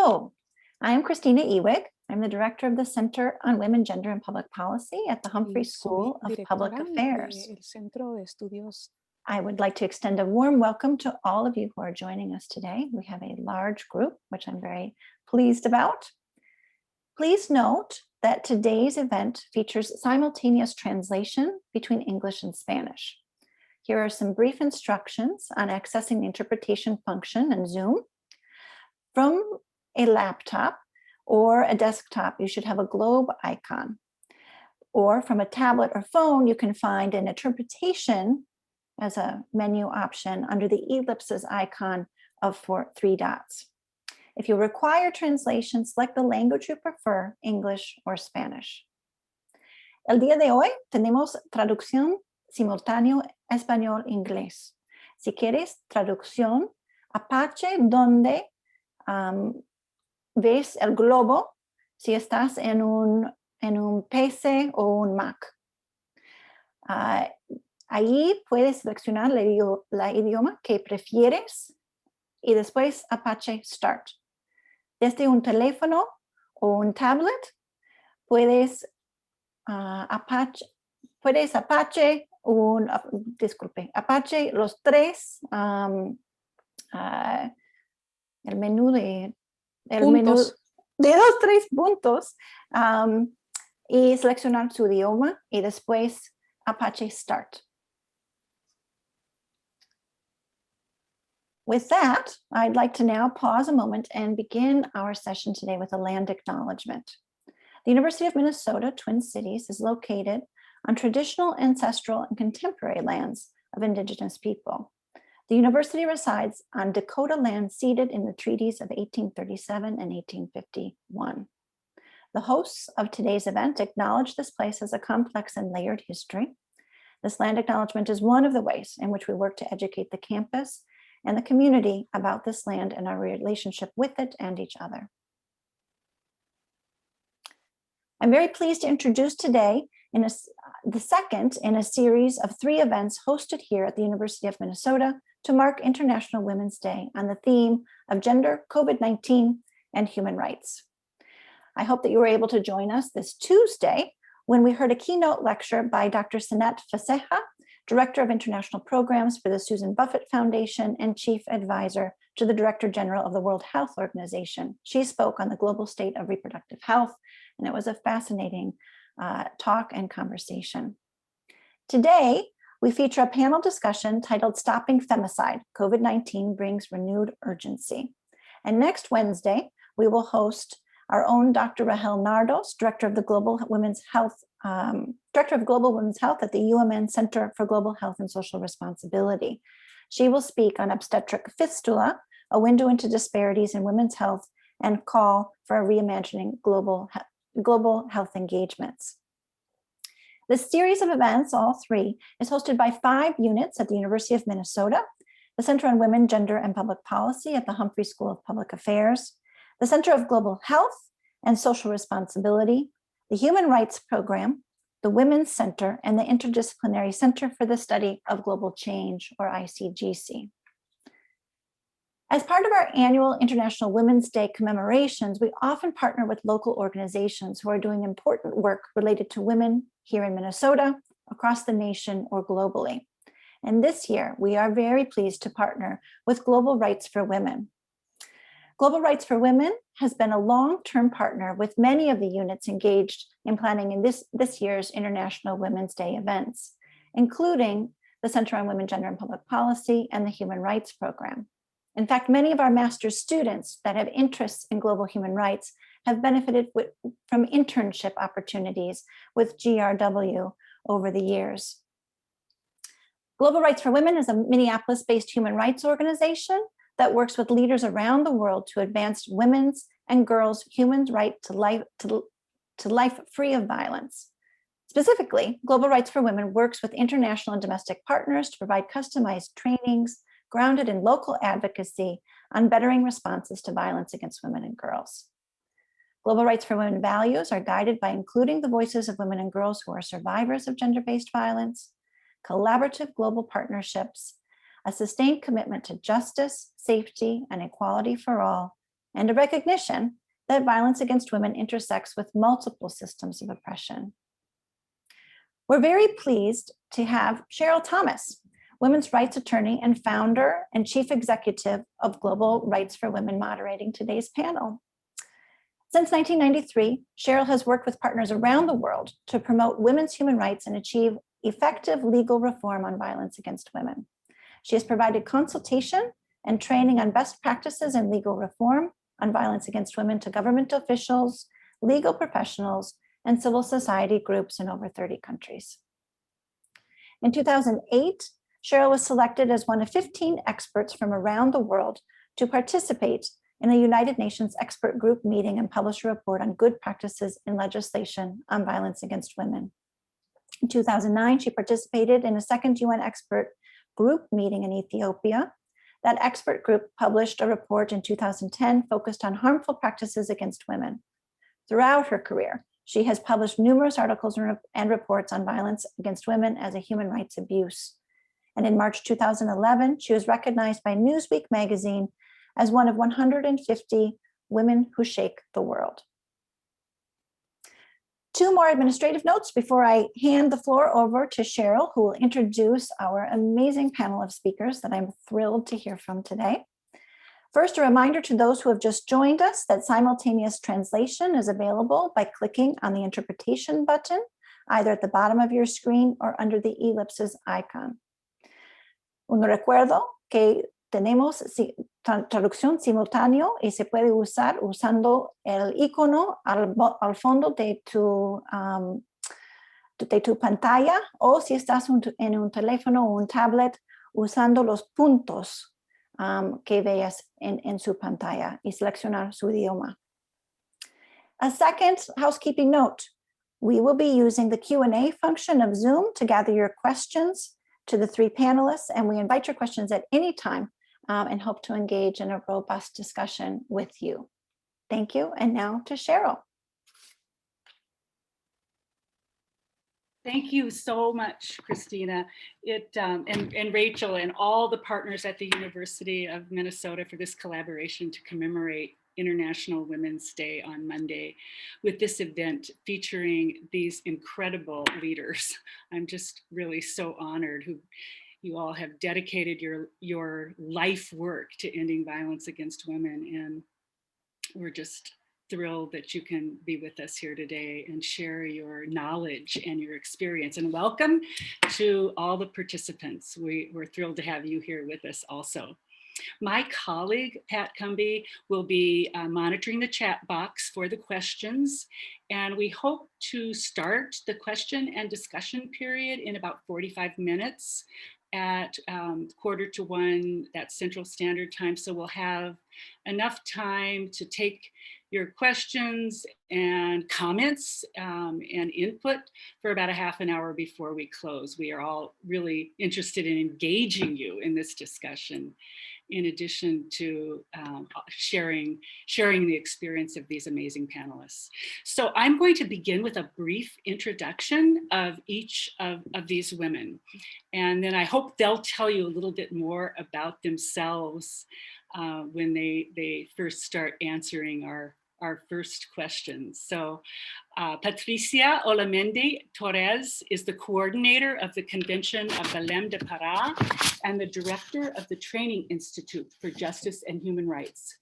Hello, I'm Christina Ewig. I'm the director of the Center on Women, Gender, and Public Policy at the Humphrey School of Public Affairs. I would like to extend a warm welcome to all of you who are joining us today. We have a large group, which I'm very pleased about. Please note that today's event features simultaneous translation between English and Spanish. Here are some brief instructions on accessing the interpretation function in Zoom. From a laptop or a desktop, you should have a globe icon. Or from a tablet or phone, you can find an interpretation as a menu option under the ellipsis icon of three dots. If you require translation, select the language you prefer, English or Spanish. El día de hoy tenemos traducción simultáneo español-inglés. Si quieres traducción, apache donde ves el globo si estás en un PC o un Mac. Ahí puedes seleccionar la idioma que prefieres y después Apache Start. Desde un teléfono o un tablet puedes Apache los tres, el menú de los tres puntos y seleccionar su idioma y después Apache Start. With that, I'd like to now pause a moment and begin our session today with a land acknowledgement. The University of Minnesota, Twin Cities, is located on traditional, ancestral, and contemporary lands of Indigenous people. The university resides on Dakota land ceded in the treaties of 1837 and 1851. The hosts of today's event acknowledge this place as a complex and layered history. This land acknowledgement is one of the ways in which we work to educate the campus and the community about this land and our relationship with it and each other. I'm very pleased to introduce today the second in a series of 3 events hosted here at the University of Minnesota to mark International Women's Day on the theme of gender, COVID-19, and human rights. I hope that you were able to join us this Tuesday when we heard a keynote lecture by Dr. Sanat Faseha, Director of International Programs for the Susan Buffett Foundation and Chief Advisor to the Director General of the World Health Organization. She spoke on the global state of reproductive health, and it was a fascinating talk and conversation. Today, we feature a panel discussion titled Stopping Femicide, COVID-19 Brings Renewed Urgency. And next Wednesday, we will host our own Dr. Rahel Nardos, Director of Global Women's Health at the UMN Center for Global Health and Social Responsibility. She will speak on obstetric fistula, a window into disparities in women's health, and call for a reimagining global health engagements. This series of events, all 3, is hosted by 5 units at the University of Minnesota, the Center on Women, Gender, and Public Policy at the Humphrey School of Public Affairs, the Center of Global Health and Social Responsibility, the Human Rights Program, the Women's Center, and the Interdisciplinary Center for the Study of Global Change, or ICGC. As part of our annual International Women's Day commemorations, we often partner with local organizations who are doing important work related to women here in Minnesota, across the nation, or globally. And this year, we are very pleased to partner with Global Rights for Women. Global Rights for Women has been a long-term partner with many of the units engaged in planning in this year's International Women's Day events, including the Center on Women, Gender, and Public Policy and the Human Rights Program. In fact, many of our master's students that have interests in global human rights have benefited from internship opportunities with GRW over the years. Global Rights for Women is a Minneapolis-based human rights organization that works with leaders around the world to advance women's and girls' human right to life free of violence. Specifically, Global Rights for Women works with international and domestic partners to provide customized trainings grounded in local advocacy on bettering responses to violence against women and girls. Global Rights for Women values are guided by including the voices of women and girls who are survivors of gender-based violence, collaborative global partnerships, a sustained commitment to justice, safety, and equality for all, and a recognition that violence against women intersects with multiple systems of oppression. We're very pleased to have Cheryl Thomas, women's rights attorney and founder and chief executive of Global Rights for Women, moderating today's panel. Since 1993, Cheryl has worked with partners around the world to promote women's human rights and achieve effective legal reform on violence against women. She has provided consultation and training on best practices in legal reform on violence against women to government officials, legal professionals, and civil society groups in over 30 countries. In 2008, Cheryl was selected as one of 15 experts from around the world to participate in a United Nations expert group meeting and publish a report on good practices in legislation on violence against women. In 2009, she participated in a second UN expert group meeting in Ethiopia. That expert group published a report in 2010 focused on harmful practices against women. Throughout her career, she has published numerous articles and reports on violence against women as a human rights abuse. And in March 2011, she was recognized by Newsweek magazine as one of 150 women who shake the world. Two more administrative notes before I hand the floor over to Cheryl, who will introduce our amazing panel of speakers that I'm thrilled to hear from today. First, a reminder to those who have just joined us that simultaneous translation is available by clicking on the interpretation button, either at the bottom of your screen or under the ellipses icon. Un recuerdo que tenemos traducción simultáneo y se puede usar usando el icono al fondo de tu pantalla, o si estás en un teléfono o un tablet, usando los puntos que veas en su pantalla y seleccionar su idioma. A second housekeeping note, we will be using the Q&A function of Zoom to gather your questions to the three panelists, and we invite your questions at any time and hope to engage in a robust discussion with you. Thank you, and now to Cheryl. Thank you so much, Christina, and Rachel, and all the partners at the University of Minnesota for this collaboration to commemorate International Women's Day on Monday with this event featuring these incredible leaders. I'm just really so honored who you all have dedicated your life work to ending violence against women, and we're just thrilled that you can be with us here today and share your knowledge and your experience. And welcome to all the participants. We're thrilled to have you here with us also. My colleague, Pat Cumby, will be monitoring the chat box for the questions, and we hope to start the question and discussion period in about 45 minutes at 12:45, that's Central Standard Time. So we'll have enough time to take your questions and comments and input for about a half an hour before we close. We are all really interested in engaging you in this discussion, in addition to sharing the experience of these amazing panelists. So I'm going to begin with a brief introduction of each of these women. And then I hope they'll tell you a little bit more about themselves when they first start answering our first questions. So Patricia Olamendia Torres is the coordinator of the Convention of Belém de Pará and the director of the Training Institute for Justice and Human Rights.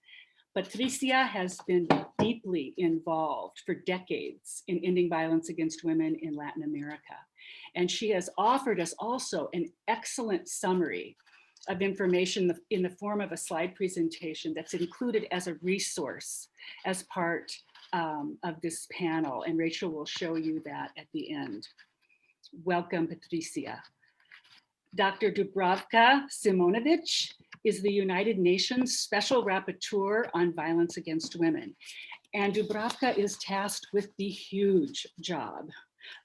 Patricia has been deeply involved for decades in ending violence against women in Latin America. And she has offered us also an excellent summary of information in the form of a slide presentation that's included as a resource as part of this panel. And Rachel will show you that at the end. Welcome, Patricia. Dr. Dubravka Simonovic is the United Nations Special Rapporteur on Violence Against Women. And Dubravka is tasked with the huge job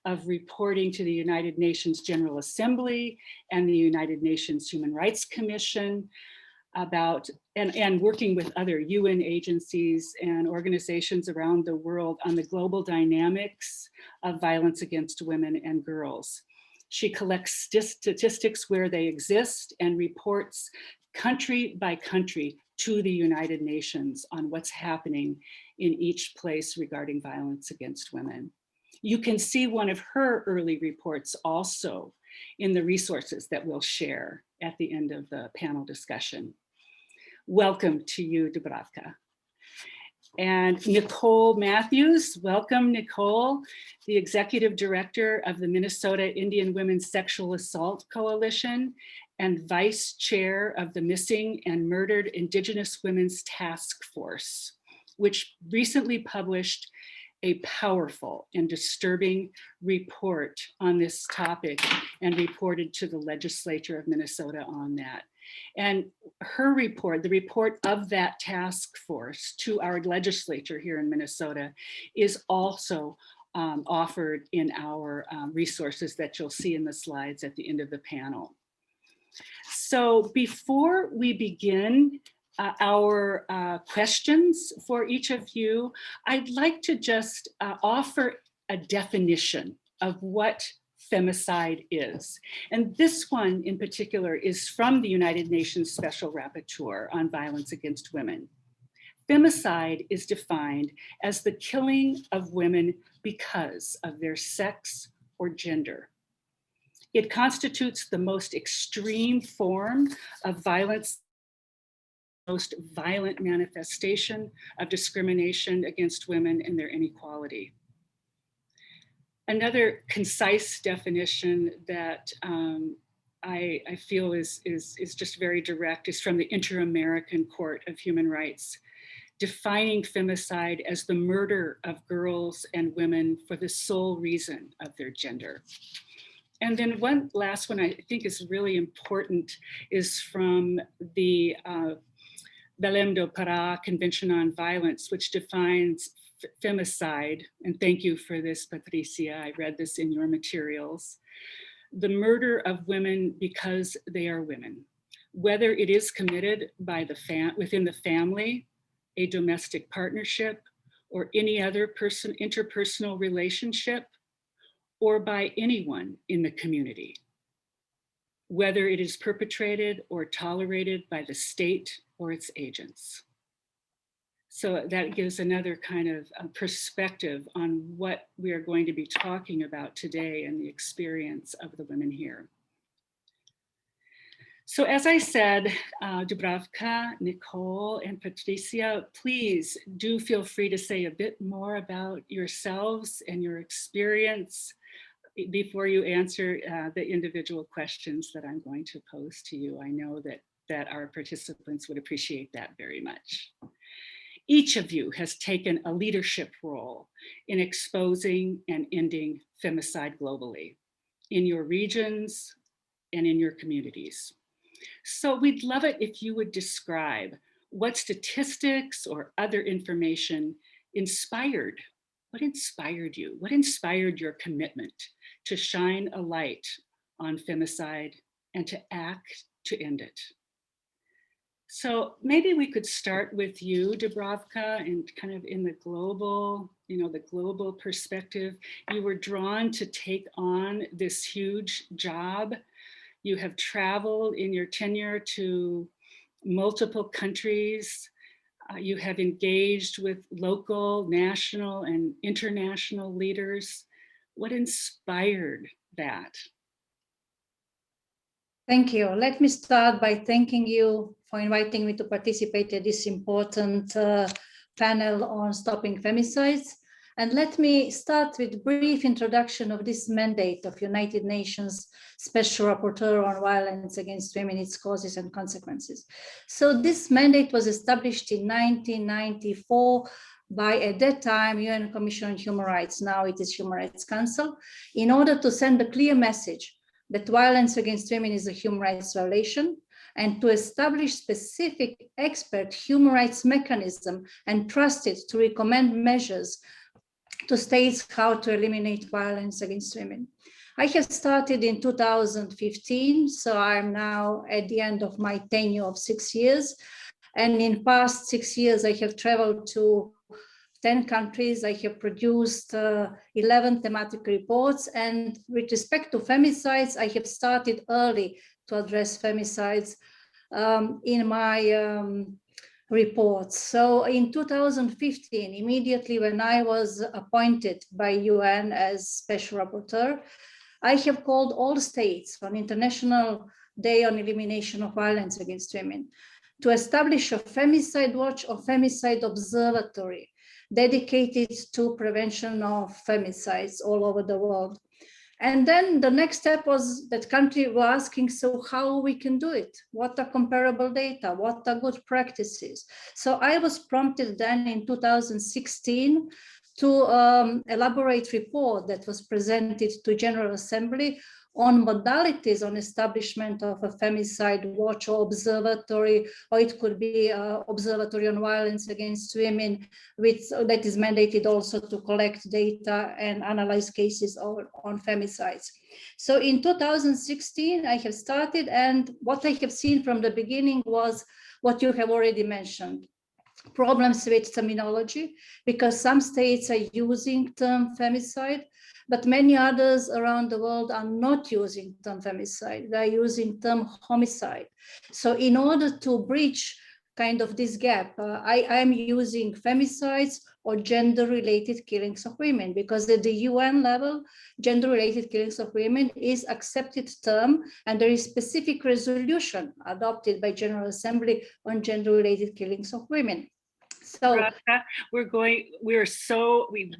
of reporting to the United Nations General Assembly and the United Nations Human Rights Commission about, and working with other UN agencies and organizations around the world on the global dynamics of violence against women and girls. She collects statistics where they exist and reports country by country, to the United Nations on what's happening in each place regarding violence against women. You can see one of her early reports also in the resources that we'll share at the end of the panel discussion. Welcome to you, Dubravka. And Nicole Matthews, welcome Nicole, the Executive Director of the Minnesota Indian Women's Sexual Assault Coalition and Vice Chair of the Missing and Murdered Indigenous Women's Task Force, which recently published a powerful and disturbing report on this topic and reported to the legislature of Minnesota on that. And her report, the report of that task force to our legislature here in Minnesota, is also offered in our resources that you'll see in the slides at the end of the panel. So before we begin our questions for each of you, I'd like to just offer a definition of what femicide is. And this one in particular is from the United Nations Special Rapporteur on Violence Against Women. Femicide is defined as the killing of women because of their sex or gender. It constitutes the most extreme form of violence, most violent manifestation of discrimination against women and their inequality. Another concise definition that I feel is just very direct is from the Inter-American Court of Human Rights, defining femicide as the murder of girls and women for the sole reason of their gender. And then one last one I think is really important is from the Belém do Pará Convention on Violence, which defines femicide, and thank you for this, Patricia, I read this in your materials, the murder of women because they are women, whether it is committed by within the family, a domestic partnership, or any other interpersonal relationship, or by anyone in the community, whether it is perpetrated or tolerated by the state or its agents. So that gives another kind of perspective on what we are going to be talking about today and the experience of the women here. So as I said, Dubravka, Nicole, and Patricia, please do feel free to say a bit more about yourselves and your experience before you answer the individual questions that I'm going to pose to you. I know that our participants would appreciate that very much. Each of you has taken a leadership role in exposing and ending femicide globally, in your regions and in your communities. So we'd love it if you would describe what statistics or other information what inspired you? What inspired your commitment to shine a light on femicide and to act to end it? So maybe we could start with you, Dubravka, and kind of in the global, the global perspective. You were drawn to take on this huge job. You have traveled in your tenure to multiple countries. You have engaged with local, national, and international leaders. What inspired that? Thank you. Let me start by thanking you for inviting me to participate in this important panel on stopping femicides. And let me start with a brief introduction of this mandate of United Nations Special Rapporteur on Violence Against Women, its causes and consequences. So this mandate was established in 1994 by, at that time, UN Commission on Human Rights, now it is Human Rights Council, in order to send a clear message that violence against women is a human rights violation, and to establish specific expert human rights mechanism and trust it to recommend measures to states how to eliminate violence against women. I have started in 2015, so I'm now at the end of my tenure of 6 years. And in past 6 years, I have traveled to 10 countries. I have produced 11 thematic reports. And with respect to femicides, I have started early to address femicides in my reports. So in 2015, immediately when I was appointed by UN as Special Rapporteur, I have called all states on International Day on Elimination of Violence Against Women to establish a Femicide Watch or Femicide Observatory dedicated to prevention of femicides all over the world. And then the next step was that country were asking, so how we can do it? What are comparable data? What are good practices? So I was prompted then in 2016 to elaborate report that was presented to General Assembly on modalities on establishment of a femicide watch or observatory, or it could be observatory on violence against women, that is mandated also to collect data and analyze cases on femicides. So in 2016, I have started, and what I have seen from the beginning was what you have already mentioned. Problems with terminology, because some states are using term femicide, but many others around the world are not using term femicide, they're using term homicide. So in order to bridge kind of this gap, I am using femicides or gender-related killings of women, because at the UN level, gender-related killings of women is accepted term, and there is specific resolution adopted by General Assembly on gender-related killings of women. So we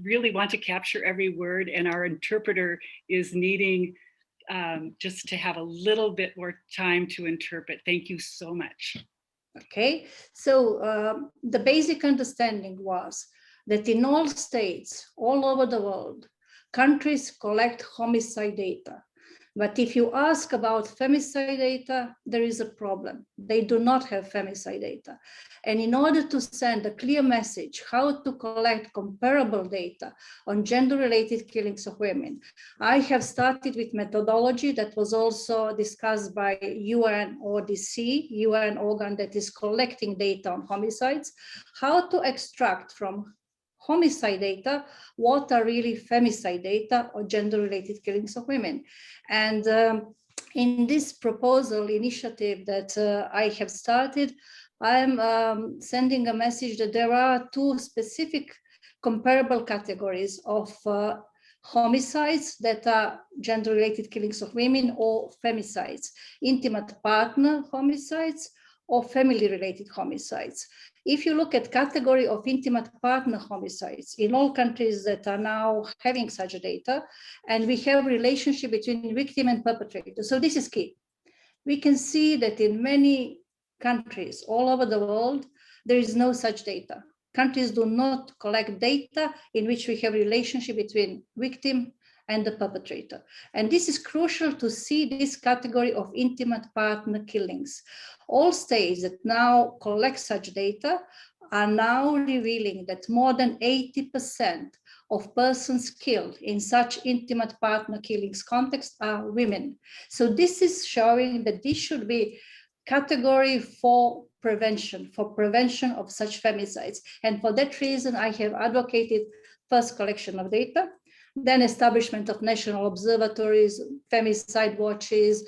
really want to capture every word, and our interpreter is needing just to have a little bit more time to interpret. Thank you so much. Okay, so the basic understanding was that in all states, all over the world, countries collect homicide data. But if you ask about femicide data, there is a problem. They do not have femicide data. And in order to send a clear message how to collect comparable data on gender-related killings of women, I have started with methodology that was also discussed by UNODC, UN organ that is collecting data on homicides, how to extract from homicide data what are really femicide data or gender-related killings of women. And in this proposal initiative that I have started, I'm sending a message that there are two specific comparable categories of homicides that are gender-related killings of women or femicides, intimate partner homicides or family-related homicides. If you look at category of intimate partner homicides in all countries that are now having such data, and we have relationship between victim and perpetrator. So this is key. We can see that in many countries all over the world, there is no such data. Countries do not collect data in which we have relationship between victim and the perpetrator. And this is crucial to see this category of intimate partner killings. All states that now collect such data are now revealing that more than 80% of persons killed in such intimate partner killings context are women. So this is showing that this should be category for prevention of such femicides. And for that reason, I have advocated first collection of data, then establishment of national observatories, femicide watches,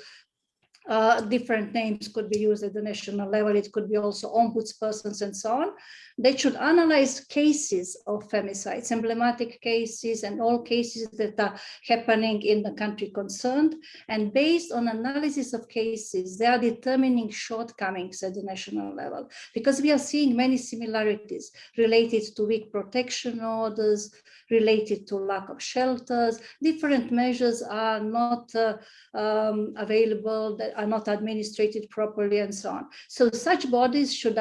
different names could be used at the national level. It could be also ombudspersons and so on. They should analyze cases of femicides, emblematic cases, and all cases that are happening in the country concerned. And based on analysis of cases, they are determining shortcomings at the national level, because we are seeing many similarities related to weak protection orders, related to lack of shelters. Different measures are not available, that are not administrated properly, and so on. So such bodies should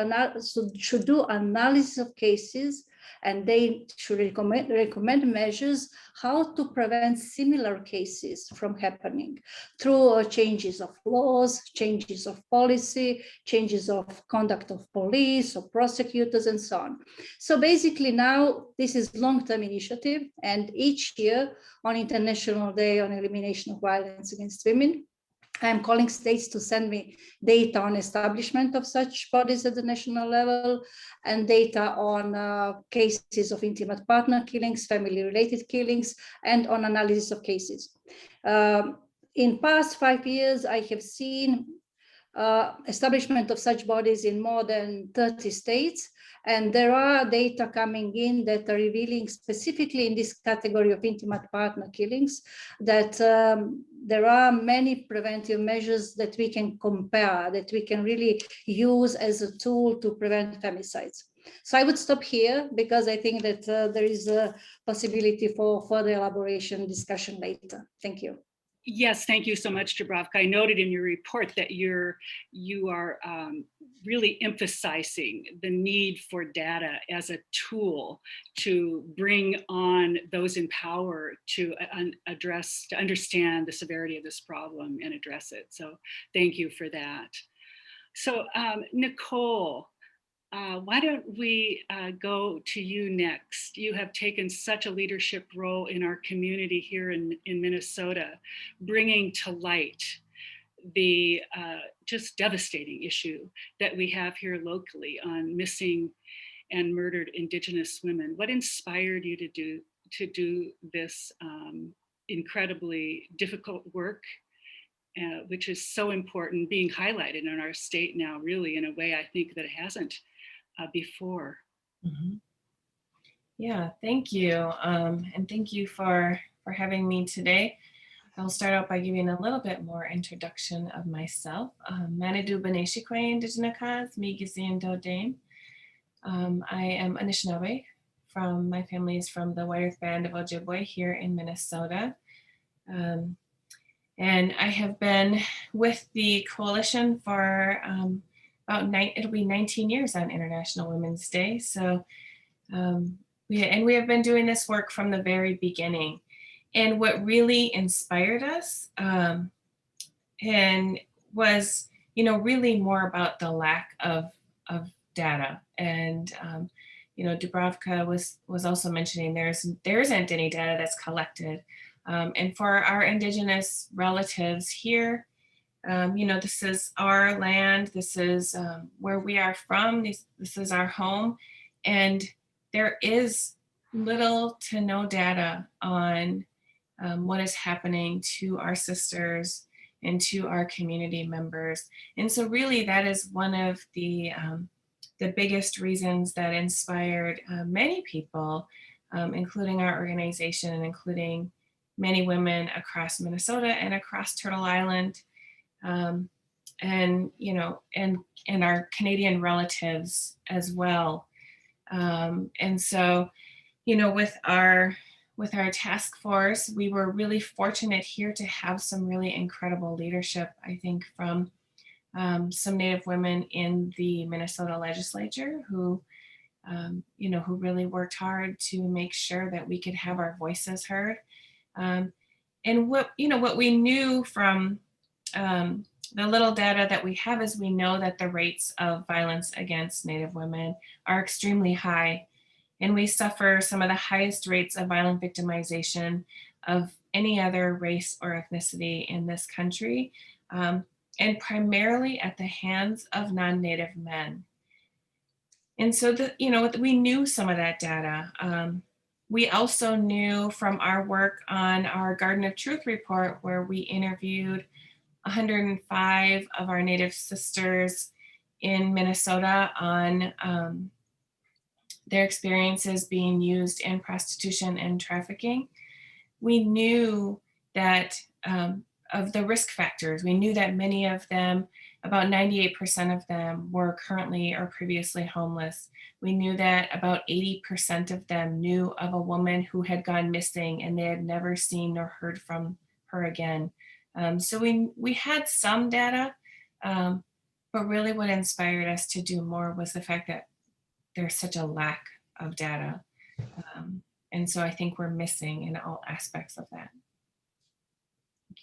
do analysis of cases, and they should recommend measures how to prevent similar cases from happening through changes of laws, changes of policy, changes of conduct of police or prosecutors, and so on. So basically now this is long-term initiative, and each year on International Day on Elimination of Violence Against Women, I'm calling states to send me data on establishment of such bodies at the national level, and data on cases of intimate partner killings, family-related killings, and on analysis of cases. In past 5 years, I have seen establishment of such bodies in more than 30 states. And there are data coming in that are revealing, specifically in this category of intimate partner killings, that there are many preventive measures that we can compare, that we can really use as a tool to prevent femicides. So I would stop here because I think that there is a possibility for further elaboration discussion later. Thank you. Yes, thank you so much, Dubravka. I noted in your report that you are really emphasizing the need for data as a tool to bring on those in power to understand the severity of this problem and address it. So thank you for that. So Nicole, why don't we go to you next? You have taken such a leadership role in our community here in Minnesota, bringing to light the just devastating issue that we have here locally on missing and murdered Indigenous women. What inspired you to do this incredibly difficult work, which is so important, being highlighted in our state now, really in a way I think that it hasn't before. Mm-hmm. Yeah, thank you. And thank you for having me today. I'll start out by giving a little bit more introduction of myself. Manidu Beneshikwe Indigenous, Migisian Dodane. I am Anishinaabe. My family is from the White Earth Band of Ojibwe here in Minnesota. And I have been with the coalition for it'll be 19 years on International Women's Day. So we have been doing this work from the very beginning. And what really inspired us and was, really more about the lack of data. And, Dubravka was also mentioning there isn't any data that's collected. And for our Indigenous relatives here, this is our land, this is where we are from, this is our home, and there is little to no data on what is happening to our sisters and to our community members. And so really that is one of the biggest reasons that inspired many people, including our organization and including many women across Minnesota and across Turtle Island, and our Canadian relatives as well. And so, with our task force, we were really fortunate here to have some really incredible leadership, I think, from some Native women in the Minnesota legislature who really worked hard to make sure that we could have our voices heard. And what we knew from the little data that we have is we know that the rates of violence against Native women are extremely high. And we suffer some of the highest rates of violent victimization of any other race or ethnicity in this country, and primarily at the hands of non-Native men. And so, we knew some of that data. We also knew from our work on our Garden of Truth report, where we interviewed 105 of our Native sisters in Minnesota on their experiences being used in prostitution and trafficking. We knew that of the risk factors, we knew that many of them, about 98% of them, were currently or previously homeless. We knew that about 80% of them knew of a woman who had gone missing and they had never seen or heard from her again. So we had some data, but really what inspired us to do more was the fact that there's such a lack of data. And so I think we're missing in all aspects of that.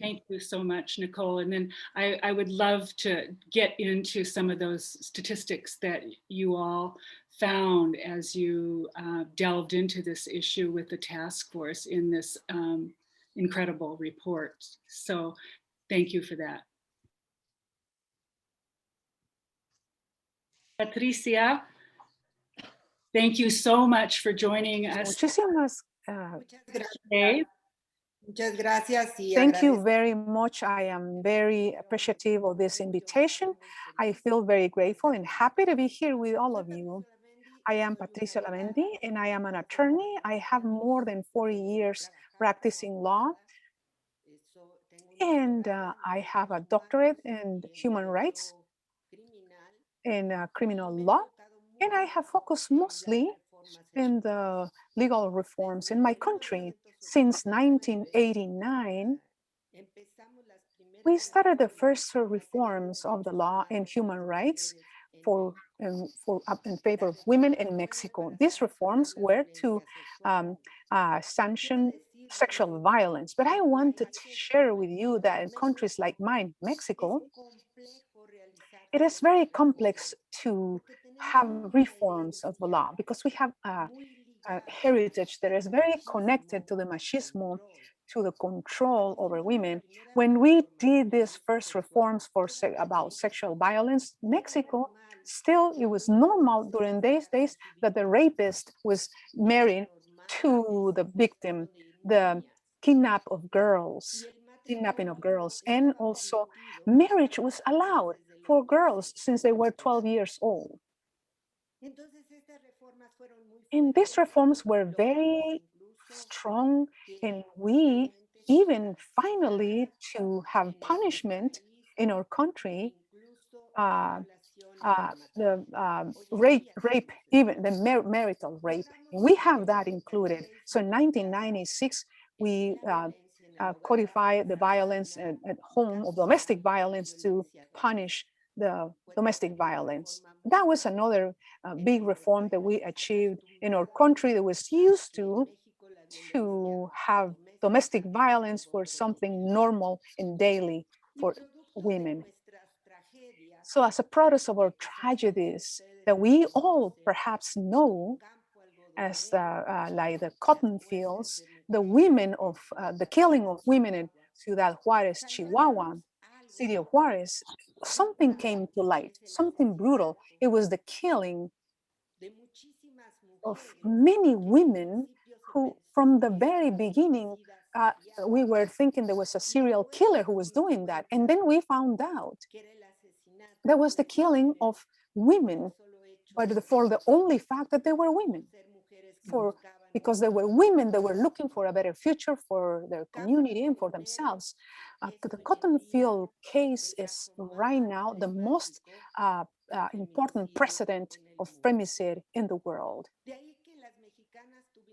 Thank you so much, Nicole. And then I would love to get into some of those statistics that you all found as you delved into this issue with the task force in this incredible report. So thank you for that. Patricia, thank you so much for joining us today. Muchas gracias y Thank you agradezco very much. I am very appreciative of this invitation. I feel very grateful and happy to be here with all of you. I am Patricia Olamendia and I am an attorney. I have more than 40 years practicing law, and I have a doctorate in human rights and criminal law, and I have focused mostly in the legal reforms in my country. Since 1989, we started the first reforms of the law and human rights in favor of women in Mexico. These reforms were to sanction sexual violence. But I want to share with you that in countries like mine, Mexico, it is very complex to have reforms of the law because we have a heritage that is very connected to the machismo, to the control over women. When we did these first reforms about sexual violence, Mexico, still it was normal during these days that the rapist was married to the victim, the kidnapping of girls, and also marriage was allowed for girls since they were 12 years old. And these reforms were very strong, and we even finally to have punishment in our country, the rape, even the marital rape. We have that included. So in 1996, we codified the violence at home, or domestic violence, to punish the domestic violence. That was another big reform that we achieved in our country that was used to have domestic violence for something normal and daily for women. So as a product of our tragedies that we all perhaps know, as like the cotton fields, the women of the killing of women in Ciudad Juarez, Chihuahua, city of Juarez, something came to light, something brutal. It was the killing of many women who, from the very beginning, we were thinking there was a serial killer who was doing that. And then we found out there was the killing of women, but for the only fact that they were women. Because they were women, they were looking for a better future for their community and for themselves. The cotton field case is right now the most important precedent of femicide in the world.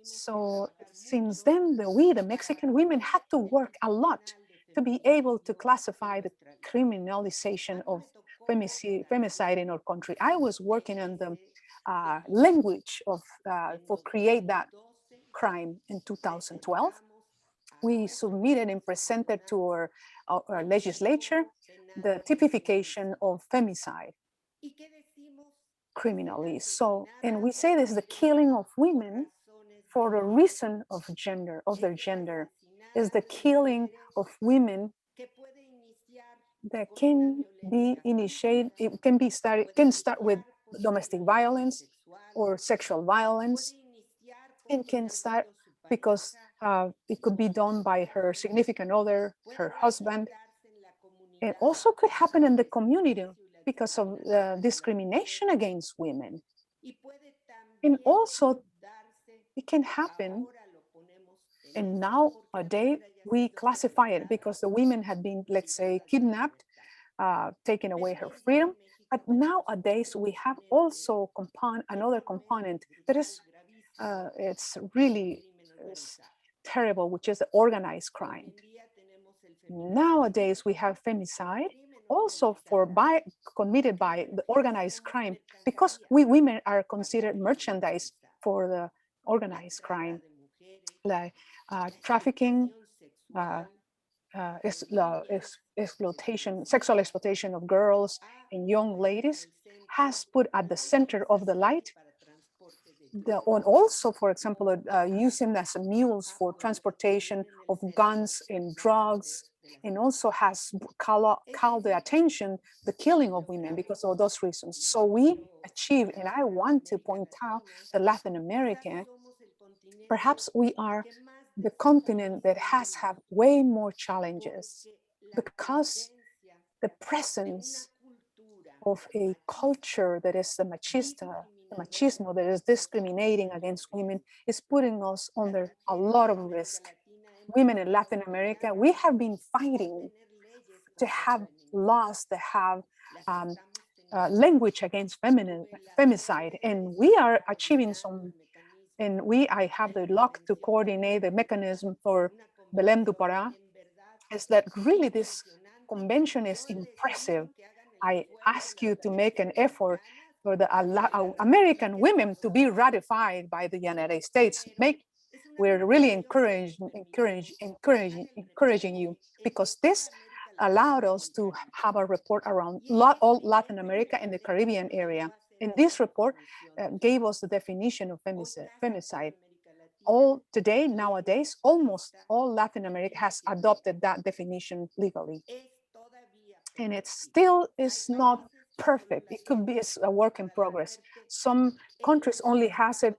So since then, the Mexican women had to work a lot to be able to classify the criminalization of femicide in our country. I was working on the language of for create that crime in 2012. We submitted and presented to our legislature the typification of femicide criminally. So, and we say this: the killing of women for the reason of gender, of their gender, is the killing of women that can be initiated. It can start with domestic violence or sexual violence, and can start because it could be done by her significant other, her husband. It also could happen in the community because of the discrimination against women. And also, it can happen, and nowadays we classify it because the women had been, let's say, kidnapped, taken away her freedom. But nowadays we have also another component that is, it's really terrible, which is the organized crime. Nowadays we have femicide also committed by the organized crime, because we women are considered merchandise for the organized crime, like trafficking, exploitation, sexual exploitation of girls and young ladies has put at the center of the light. And also, for example, using as mules for transportation of guns and drugs, and also has called the attention the killing of women because of those reasons. So we achieve, and I want to point out that Latin America, perhaps we are the continent that has had way more challenges because the presence of a culture that is the machismo that is discriminating against women is putting us under a lot of risk. Women in Latin America, we have been fighting to have laws that have language against femicide, and we are achieving some. And I have the luck to coordinate the mechanism for Belém do Pará. Is that really this convention is impressive. I ask you to make an effort for the American women to be ratified by the United States. We're really encouraging you, because this allowed us to have a report around all Latin America and the Caribbean area. And this report gave us the definition of femicide. Nowadays, almost all Latin America has adopted that definition legally. And it still is not perfect. It could be a work in progress. Some countries only has it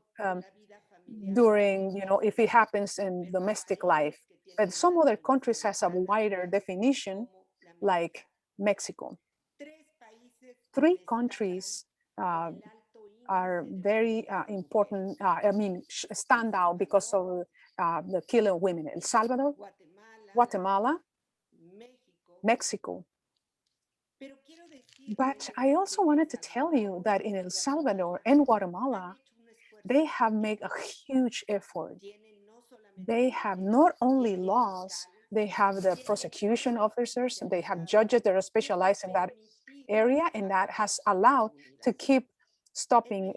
during, if it happens in domestic life. But some other countries has a wider definition, like Mexico. 3 countries are very important, stand out because of the killing of women: El Salvador, Guatemala, Mexico. But I also wanted to tell you that in El Salvador and Guatemala, they have made a huge effort. They have not only laws, they have the prosecution officers, they have judges that are specialized in that area, and that has allowed to keep stopping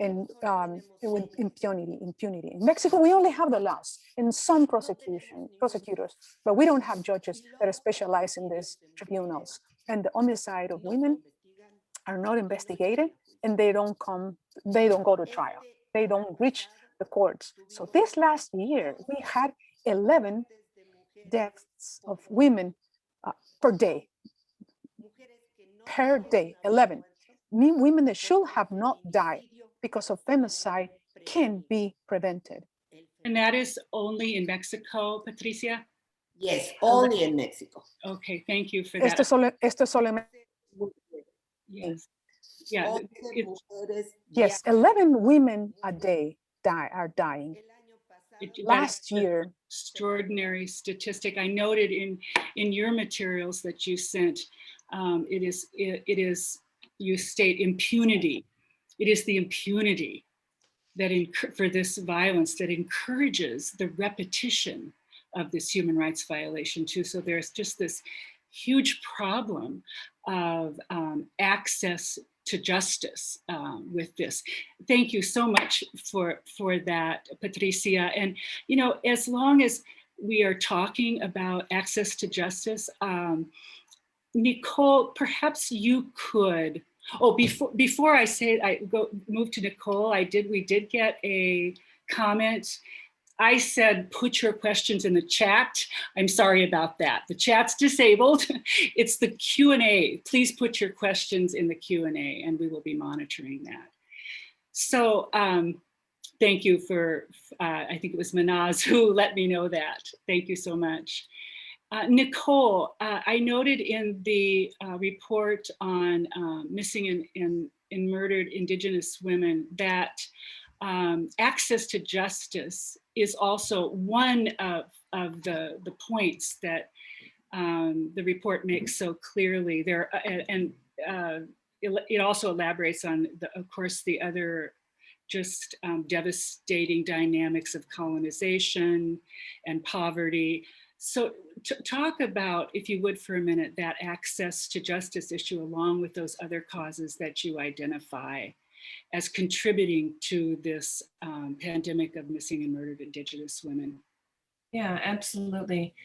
with impunity. In Mexico, we only have the laws and some prosecutors, but we don't have judges that are specialized in these tribunals. And the homicide of women are not investigated, and they don't go to trial. They don't reach the courts. So this last year, we had 11 deaths of women per day. 11. Women that should have not died because of femicide can be prevented. And that is only in Mexico, Patricia? Yes, only in Mexico. Okay, thank you for that. Esto solamente. Yes. Yeah. Yes, 11 women a day are dying. Last year, extraordinary statistic. I noted in your materials that you sent, it is you state impunity. It is the impunity that for this violence that encourages the repetition of this human rights violation too. So there's just this huge problem of access to justice with this. Thank you so much for that, Patricia. And as long as we are talking about access to justice, Nicole, perhaps you could. Oh, before I say it, move to Nicole. We did get a comment. I said, put your questions in the chat. I'm sorry about that. The chat's disabled. It's the Q&A. Please put your questions in the Q&A, and we will be monitoring that. So thank you for, I think it was Manaz who let me know that. Thank you so much. Nicole, I noted in the report on missing and murdered Indigenous women that access to justice is also one of the points that the report makes so clearly. It also elaborates on, of course, the other just devastating dynamics of colonization and poverty. So talk about, if you would for a minute, that access to justice issue along with those other causes that you identify as contributing to this pandemic of missing and murdered Indigenous women. Yeah, absolutely.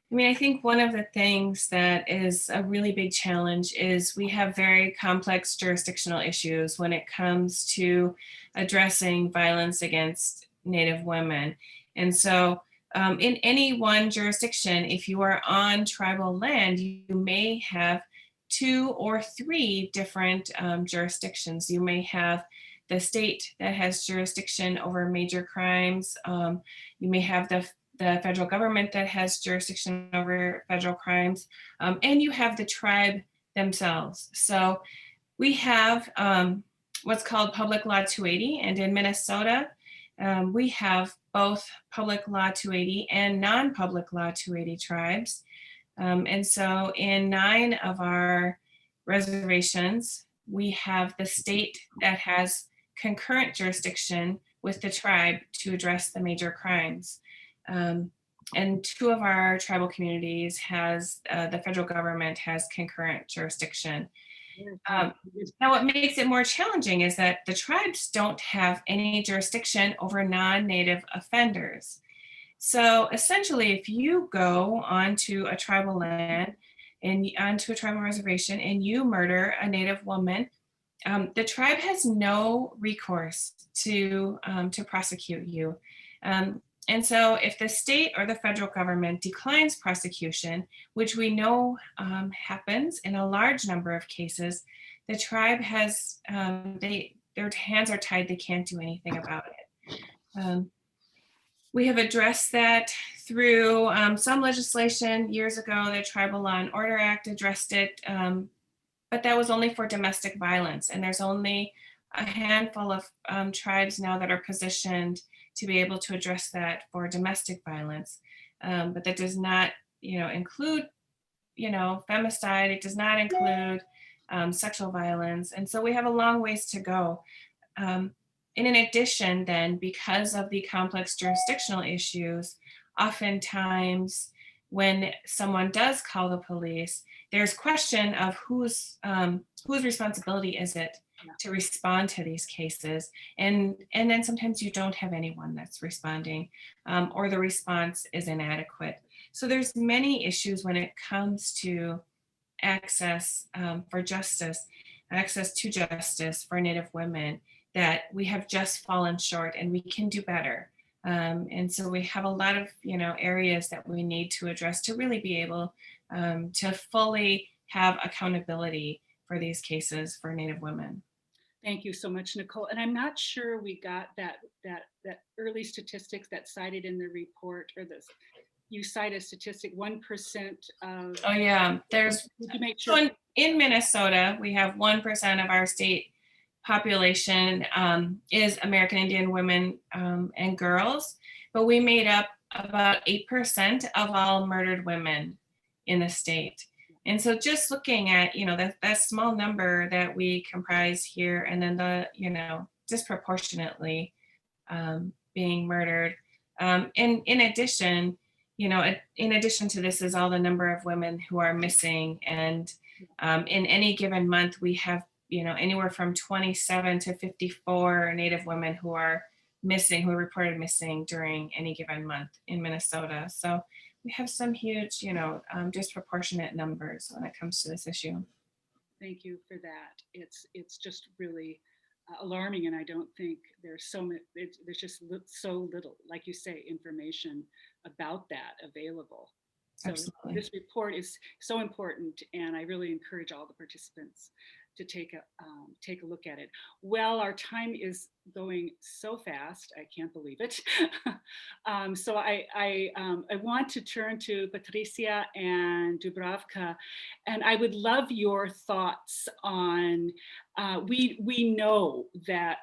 I mean, I think one of the things that is a really big challenge is we have very complex jurisdictional issues when it comes to addressing violence against Native women. And so in any one jurisdiction, if you are on tribal land, you may have 2 or 3 different jurisdictions. You may have the state that has jurisdiction over major crimes. You may have the federal government that has jurisdiction over federal crimes, and you have the tribe themselves. So we have what's called Public Law 280, and in Minnesota, we have both Public Law 280 and non-Public Law 280 tribes. And so in 9 of our reservations, we have the state that has concurrent jurisdiction with the tribe to address the major crimes. And 2 of our tribal communities has, the federal government has concurrent jurisdiction. Now, what makes it more challenging is that the tribes don't have any jurisdiction over non-native offenders. So essentially, if you go onto a tribal land and onto a tribal reservation and you murder a native woman, the tribe has no recourse to prosecute you. And so if the state or the federal government declines prosecution, which we know happens in a large number of cases, the tribe has, their hands are tied, they can't do anything about it. We have addressed that through some legislation years ago. The Tribal Law and Order Act addressed it, but that was only for domestic violence. And there's only a handful of tribes now that are positioned to be able to address that for domestic violence. But that does not, include, femicide. It does not include sexual violence. And so we have a long ways to go. And in addition, then, because of the complex jurisdictional issues, oftentimes when someone does call the police, there's question of whose responsibility is it to respond to these cases. And then sometimes you don't have anyone that's responding, or the response is inadequate. So there's many issues when it comes to access for justice, access to justice for Native women, that we have just fallen short and we can do better. And so we have a lot of areas that we need to address to really be able to fully have accountability for these cases for Native women. Thank you so much, Nicole. And I'm not sure we got that early statistics that cited in the report, or this. You cite a statistic, 1% of. Oh yeah, there's. To make sure. So in Minnesota, we have 1% of our state population is American Indian women and girls, but we made up about 8% of all murdered women in the state. And so just looking at, that small number that we comprise here, and then the, disproportionately being murdered. And in addition, in addition to this is all the number of women who are missing. And in any given month, we have, anywhere from 27 to 54 Native women who are missing, who are reported missing during any given month in Minnesota. So we have some huge, disproportionate numbers when it comes to this issue. Thank you for that. It's just really alarming, and I don't think there's there's just so little, like you say, information about that available. So Absolutely. This report is so important, and I really encourage all the participants to take a look at it. Well, our time is going so fast, I can't believe it. So I want to turn to Patricia and Dubravka, and I would love your thoughts on, we know that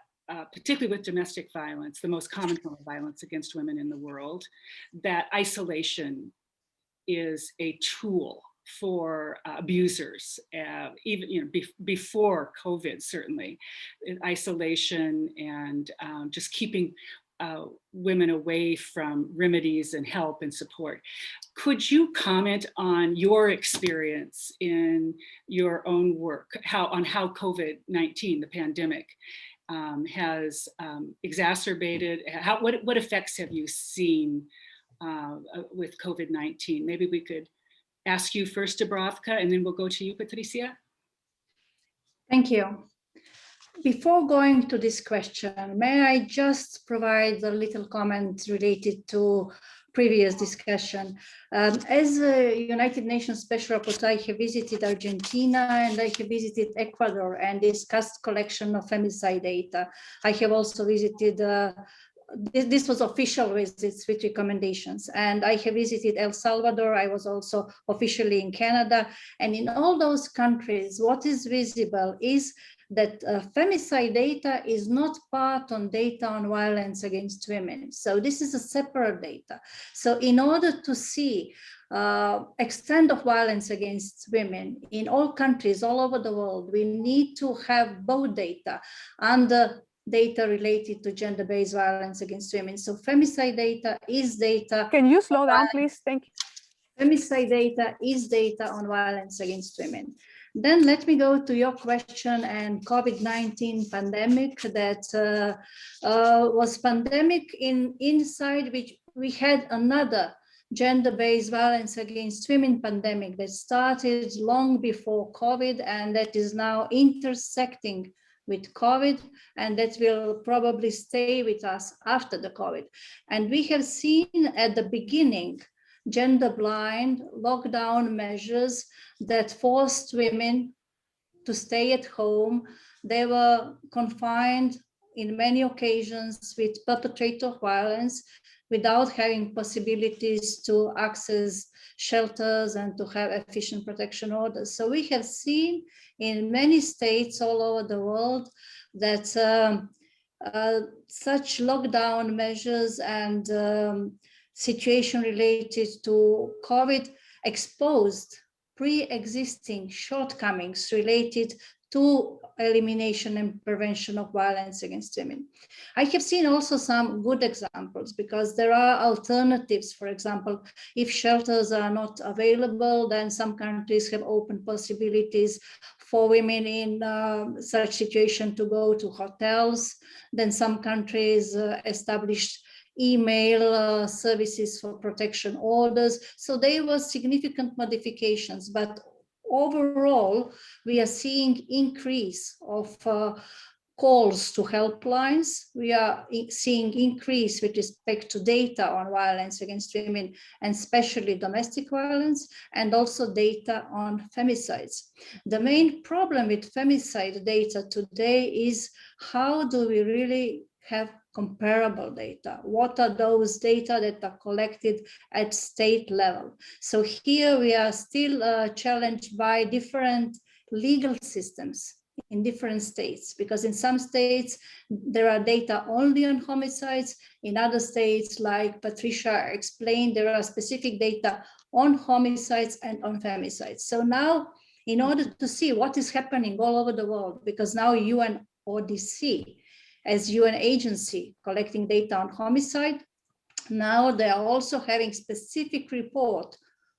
particularly with domestic violence, the most common form of violence against women in the world, that isolation is a tool for abusers, even before COVID, certainly. Isolation and just keeping women away from remedies and help and support. Could you comment on your experience in your own work, on how COVID-19, the pandemic, has exacerbated, what effects have you seen with COVID-19? Maybe we could ask you first, Dubravka, and then we'll go to you, Patricia. Thank you. Before going to this question, may I just provide a little comment related to previous discussion. As a United Nations Special Rapporteur, I have visited Argentina and I have visited Ecuador and discussed collection of femicide data. I have also visited this was official visits with recommendations. And I have visited El Salvador. I was also officially in Canada. And in all those countries, what is visible is that femicide data is not part on data on violence against women. So this is a separate data. So in order to see extent of violence against women in all countries all over the world, we need to have both data and data related to gender-based violence against women. So femicide data is data. Can you slow down, please? Thank you. Femicide data is data on violence against women. Then let me go to your question and COVID-19 pandemic that was pandemic inside which we had another gender-based violence against women pandemic that started long before COVID and that is now intersecting with COVID, and that will probably stay with us after the COVID. And we have seen at the beginning gender-blind lockdown measures that forced women to stay at home. They were confined in many occasions with perpetrator of violence without having possibilities to access shelters and to have efficient protection orders. So we have seen in many states all over the world that such lockdown measures and situation related to COVID exposed pre-existing shortcomings related to elimination and prevention of violence against women. I have seen also some good examples because there are alternatives. For example, if shelters are not available, then some countries have opened possibilities for women in such situation to go to hotels. Then some countries established email services for protection orders. So there were significant modifications, but overall, we are seeing increase of calls to helplines. We are seeing increase with respect to data on violence against women, and especially domestic violence, and also data on femicides. The main problem with femicide data today is how do we really have comparable data? What are those data that are collected at state level? So here we are still challenged by different legal systems in different states, because in some states there are data only on homicides. In other states, like Patricia explained, there are specific data on homicides and on femicides. So now, in order to see what is happening all over the world, because now UNODC, as UN agency collecting data on homicide, now they are also having specific report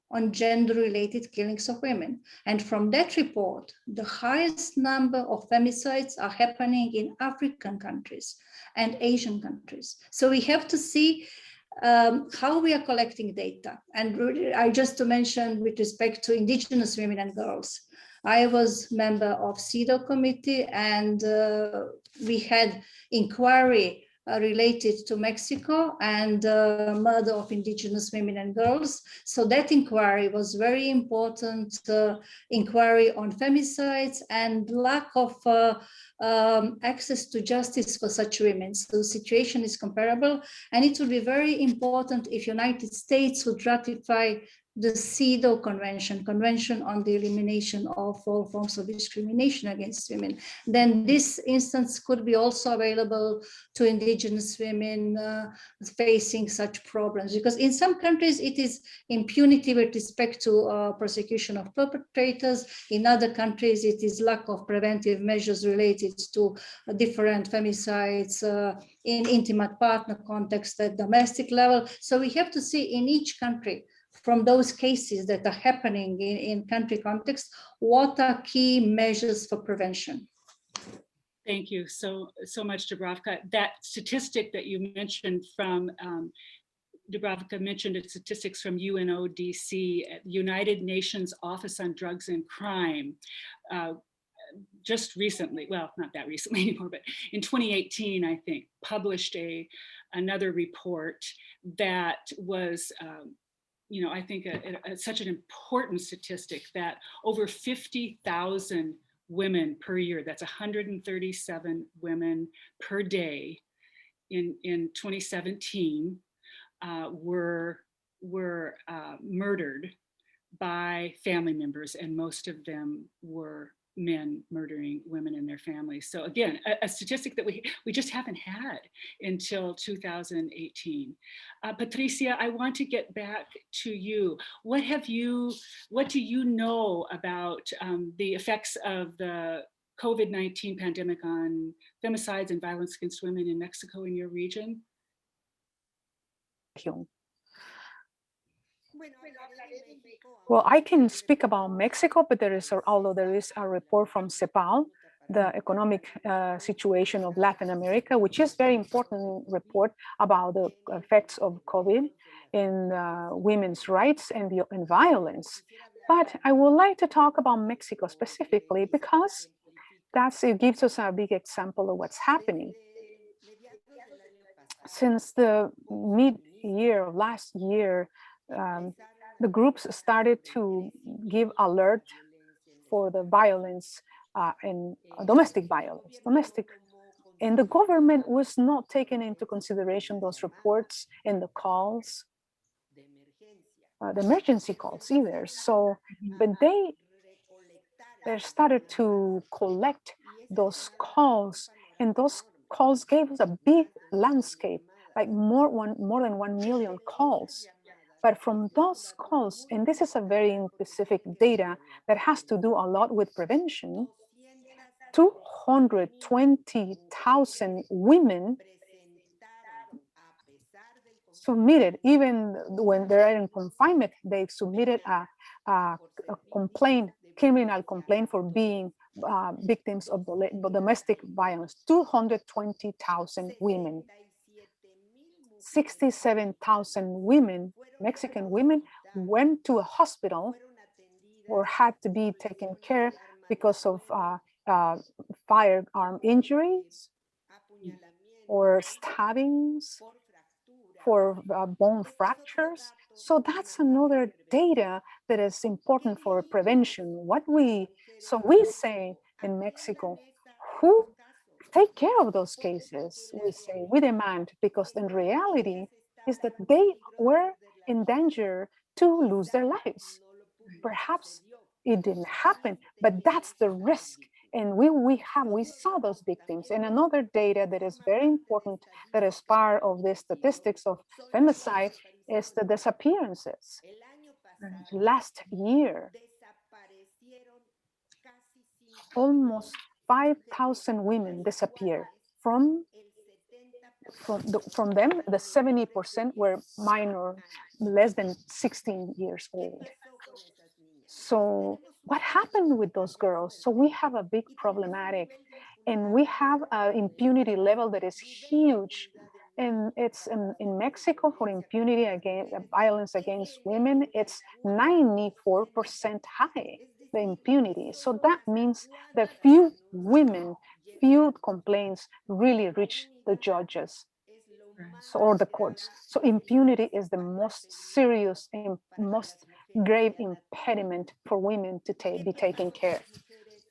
on gender-related killings of women. And from that report, the highest number of femicides are happening in African countries and Asian countries. So we have to see how we are collecting data. And I just to mention with respect to indigenous women and girls, I was member of CEDAW committee, and we had inquiry related to Mexico and murder of indigenous women and girls. So that inquiry was very important, inquiry on femicides and lack of access to justice for such women. So the situation is comparable, and it will be very important if United States would ratify the CEDAW Convention on the Elimination of All Forms of Discrimination Against Women. Then this instance could be also available to indigenous women facing such problems, because in some countries it is impunity with respect to prosecution of perpetrators. In other countries it is lack of preventive measures related to different femicides in intimate partner context at domestic level. So we have to see in each country, from those cases that are happening in country context, what are key measures for prevention? Thank you so much, Dubravka. That statistic that you mentioned from, Dubravka mentioned statistics from UNODC, United Nations Office on Drugs and Crime, just recently, well, not that recently anymore, but in 2018, I think, published another report that was, I think such an important statistic that over 50,000 women per year, that's 137 women per day, in 2017 were murdered by family members, and most of them were men murdering women in their families. So again, a statistic that we just haven't had until 2018. Patricia, I want to get back to you. What do you know about the effects of the COVID-19 pandemic on femicides and violence against women in Mexico, in your region? Well, I can speak about Mexico, but although there is a report from CEPAL, the economic situation of Latin America, which is very important report about the effects of COVID in women's rights and violence. But I would like to talk about Mexico specifically because it gives us a big example of what's happening. Since the mid-year of last year, the groups started to give alert for the violence and domestic violence, and the government was not taking into consideration those reports and the calls, the emergency calls either. So, but they started to collect those calls, and those calls gave us a big landscape, like more than 1 million calls. But from those calls, and this is a very specific data that has to do a lot with prevention, 220,000 women submitted, even when they're in confinement, they've submitted a complaint, criminal complaint for being victims of domestic violence. 220,000 women. 67,000 women, Mexican women, went to a hospital or had to be taken care because of firearm injuries or stabbings, for bone fractures. So that's another data that is important for prevention. So we say in Mexico, who take care of those cases? We demand, because in reality is that they were in danger to lose their lives. Perhaps it didn't happen, but that's the risk. And we saw those victims. And another data that is very important, that is part of the statistics of femicide, is the disappearances. Last year, almost 5,000 women disappeared. From them, the 70% were minor, less than 16 years old. So what happened with those girls? So we have a big problematic, and we have an impunity level that is huge. And it's in Mexico, for impunity against violence against women, it's 94% high, the impunity. So that means that few complaints really reach the judges or the courts. So impunity is the most serious and most grave impediment for women to be taken care of.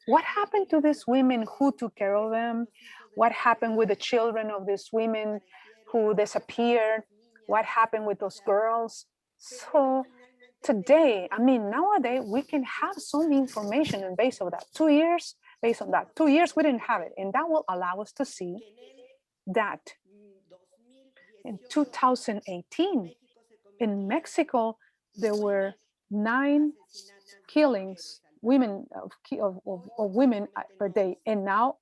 What happened to these women? Who took care of them? What happened with the children of these women who disappeared? What happened with those girls? So today, nowadays, we can have some information, and based on that 2 years, we didn't have it. And that will allow us to see that in 2018, in Mexico, there were 9 killings of women per day, and now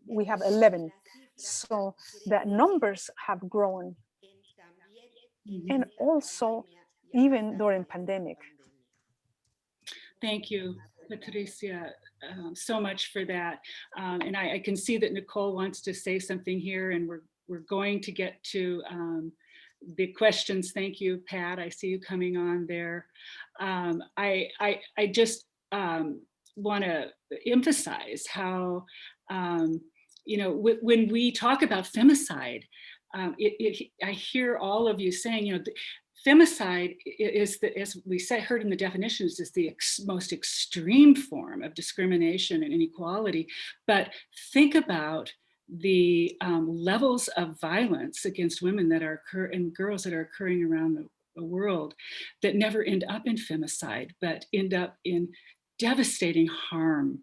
we have 11. So the numbers have grown, and also even during pandemic. Thank you, Patricia, so much for that. And I can see that Nicole wants to say something here, and we're going to get to the questions. Thank you, Pat. I see you coming on there. I just want to emphasize how, when we talk about femicide, I hear all of you saying, femicide is, as we heard in the definitions, is the most extreme form of discrimination and inequality. But think about the levels of violence against women that are and girls that are occurring around the world that never end up in femicide, but end up in devastating harm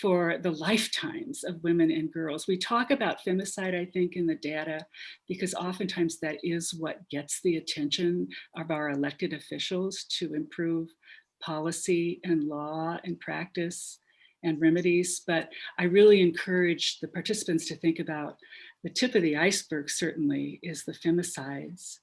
for the lifetimes of women and girls. We talk about femicide, I think, in the data, because oftentimes that is what gets the attention of our elected officials to improve policy and law and practice and remedies. But I really encourage the participants to think about the tip of the iceberg, certainly, is the femicides.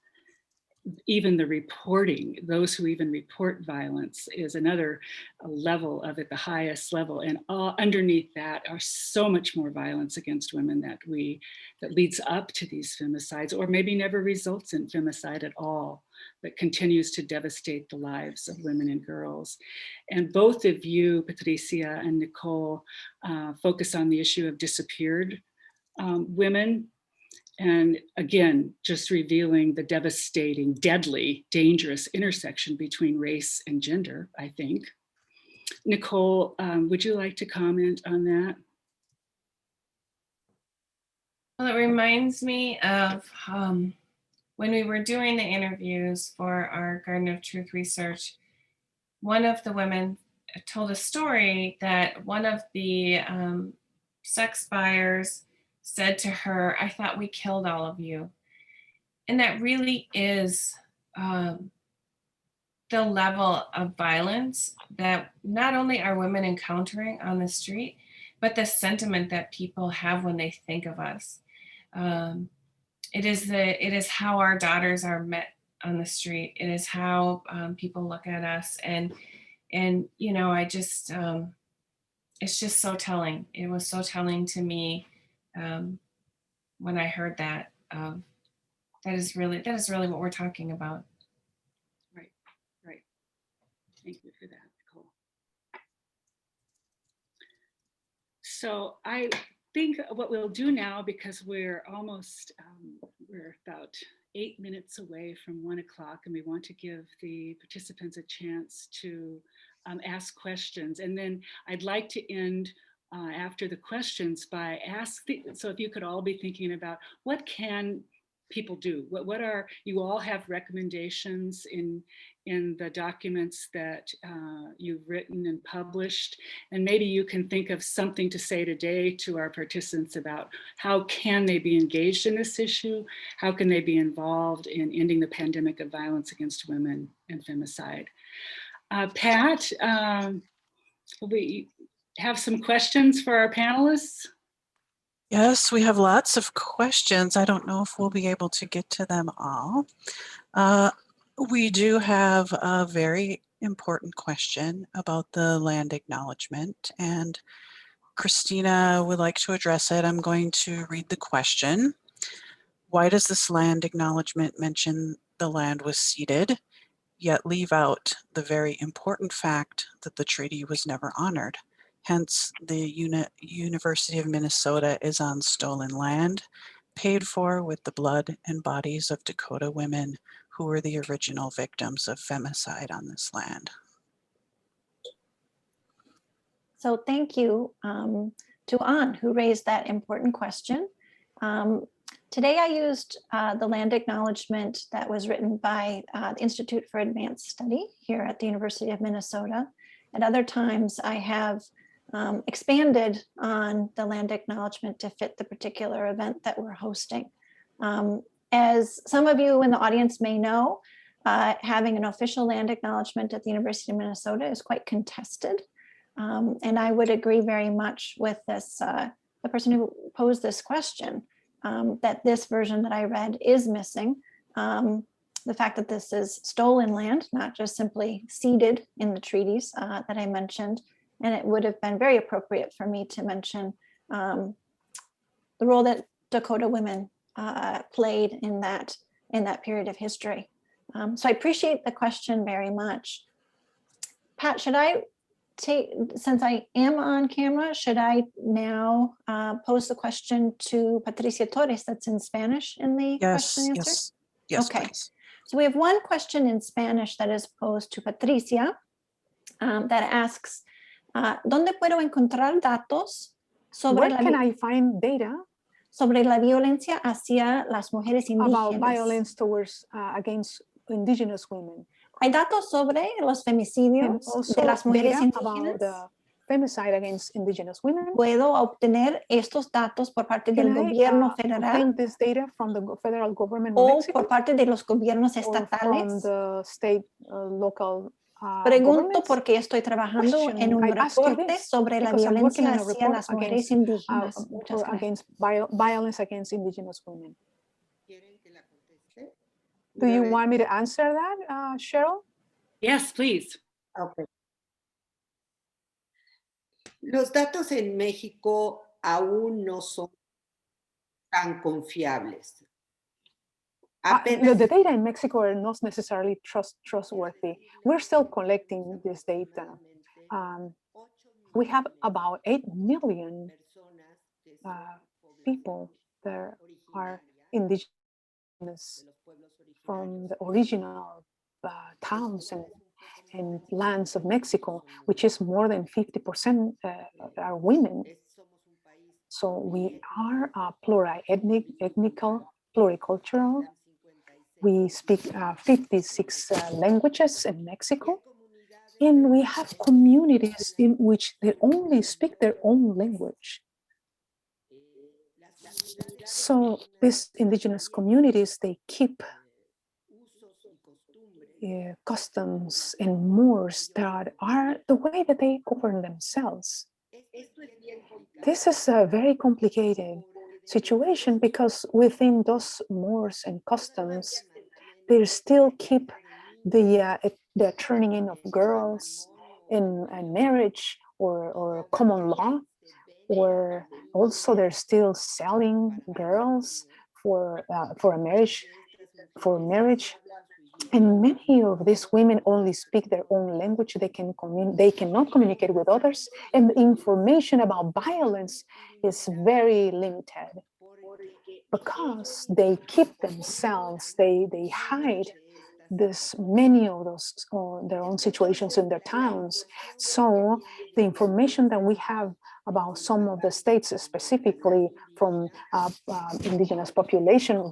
Even the reporting, those who even report violence is another level of it, the highest level. And underneath that are so much more violence against women that leads up to these femicides, or maybe never results in femicide at all, but continues to devastate the lives of women and girls. And both of you, Patricia and Nicole, focus on the issue of disappeared women. And again, just revealing the devastating, deadly, dangerous intersection between race and gender, I think. Nicole, would you like to comment on that? Well, it reminds me of when we were doing the interviews for our Garden of Truth research. One of the women told a story that one of the sex buyers said to her, "I thought we killed all of you." And that really is the level of violence that not only are women encountering on the street, but the sentiment that people have when they think of us. It is how our daughters are met on the street. It is how people look at us. And you know, I just, it's just so telling. It was so telling to me when I heard that. That is really what we're talking about. Right, right. Thank you for that, Nicole. So I think what we'll do now, because we're almost, we're about 8 minutes away from 1 o'clock, and we want to give the participants a chance to ask questions. And then I'd like to end after the questions by so if you could all be thinking about what can people do? What are, you all have recommendations in the documents that you've written and published, and maybe you can think of something to say today to our participants about how can they be engaged in this issue? How can they be involved in ending the pandemic of violence against women and femicide? Pat, we have some questions for our panelists. Yes, we have lots of questions. I don't know if we'll be able to get to them all. We do have a very important question about the land acknowledgement, and Christina would like to address it. I'm going to read the question. Why does this land acknowledgement mention the land was ceded, yet leave out the very important fact that the treaty was never honored? Hence, the University of Minnesota is on stolen land, paid for with the blood and bodies of Dakota women who were the original victims of femicide on this land. So thank you to Ann, who raised that important question. Today I used the land acknowledgement that was written by the Institute for Advanced Study here at the University of Minnesota. At other times I have expanded on the land acknowledgement to fit the particular event that we're hosting. As some of you in the audience may know, having an official land acknowledgement at the University of Minnesota is quite contested. And I would agree very much with this, the person who posed this question, that this version that I read is missing. The fact that this is stolen land, not just simply ceded in the treaties that I mentioned. And it would have been very appropriate for me to mention the role that Dakota women played in that period of history. So I appreciate the question very much. Pat, should I take, since I am on camera, should I now pose the question to Patricia Torres that's in Spanish in the question and answer? Yes, okay. Please. So we have one question in Spanish that is posed to Patricia that asks, ¿Dónde puedo encontrar datos sobre Where can I find data sobre la violencia hacia las mujeres about indígenas. violence towards against indigenous women, Hay datos sobre los and femicidios also de las mujeres data about indígenas. the femicide against indigenous women. Puedo obtener estos datos por parte Can del gobierno I federal obtain this data from the federal government of o Mexico por parte de los gobiernos or from estatales. the state Pregunto local governments? porque estoy trabajando Question, en un I ask you reporte this sobre la because I'm working violencia on a hacia report las mujeres against, indígenas. Muchas gracias. against violence against indigenous women. ¿Quieren que la conteste? Do you Breve. want me to answer that, Cheryl? Yes, please. Ok. Los datos en México aún no son tan confiables. The data in Mexico are not necessarily trustworthy. We're still collecting this data. We have about 8 million people that are indigenous from the original towns and lands of Mexico, which is more than 50% are women. So we are ethnical, pluricultural. We speak 56 languages in Mexico, and we have communities in which they only speak their own language. So these indigenous communities, they keep customs and mores that are the way that they govern themselves. This is a very complicated situation because within those mores and customs, they still keep the turning in of girls in marriage or common law, or also they're still selling girls for a marriage. And many of these women only speak their own language. They cannot communicate with others, and the information about violence is very limited because they keep themselves, they hide many of those their own situations in their towns. So the information that we have about some of the states, specifically from indigenous populations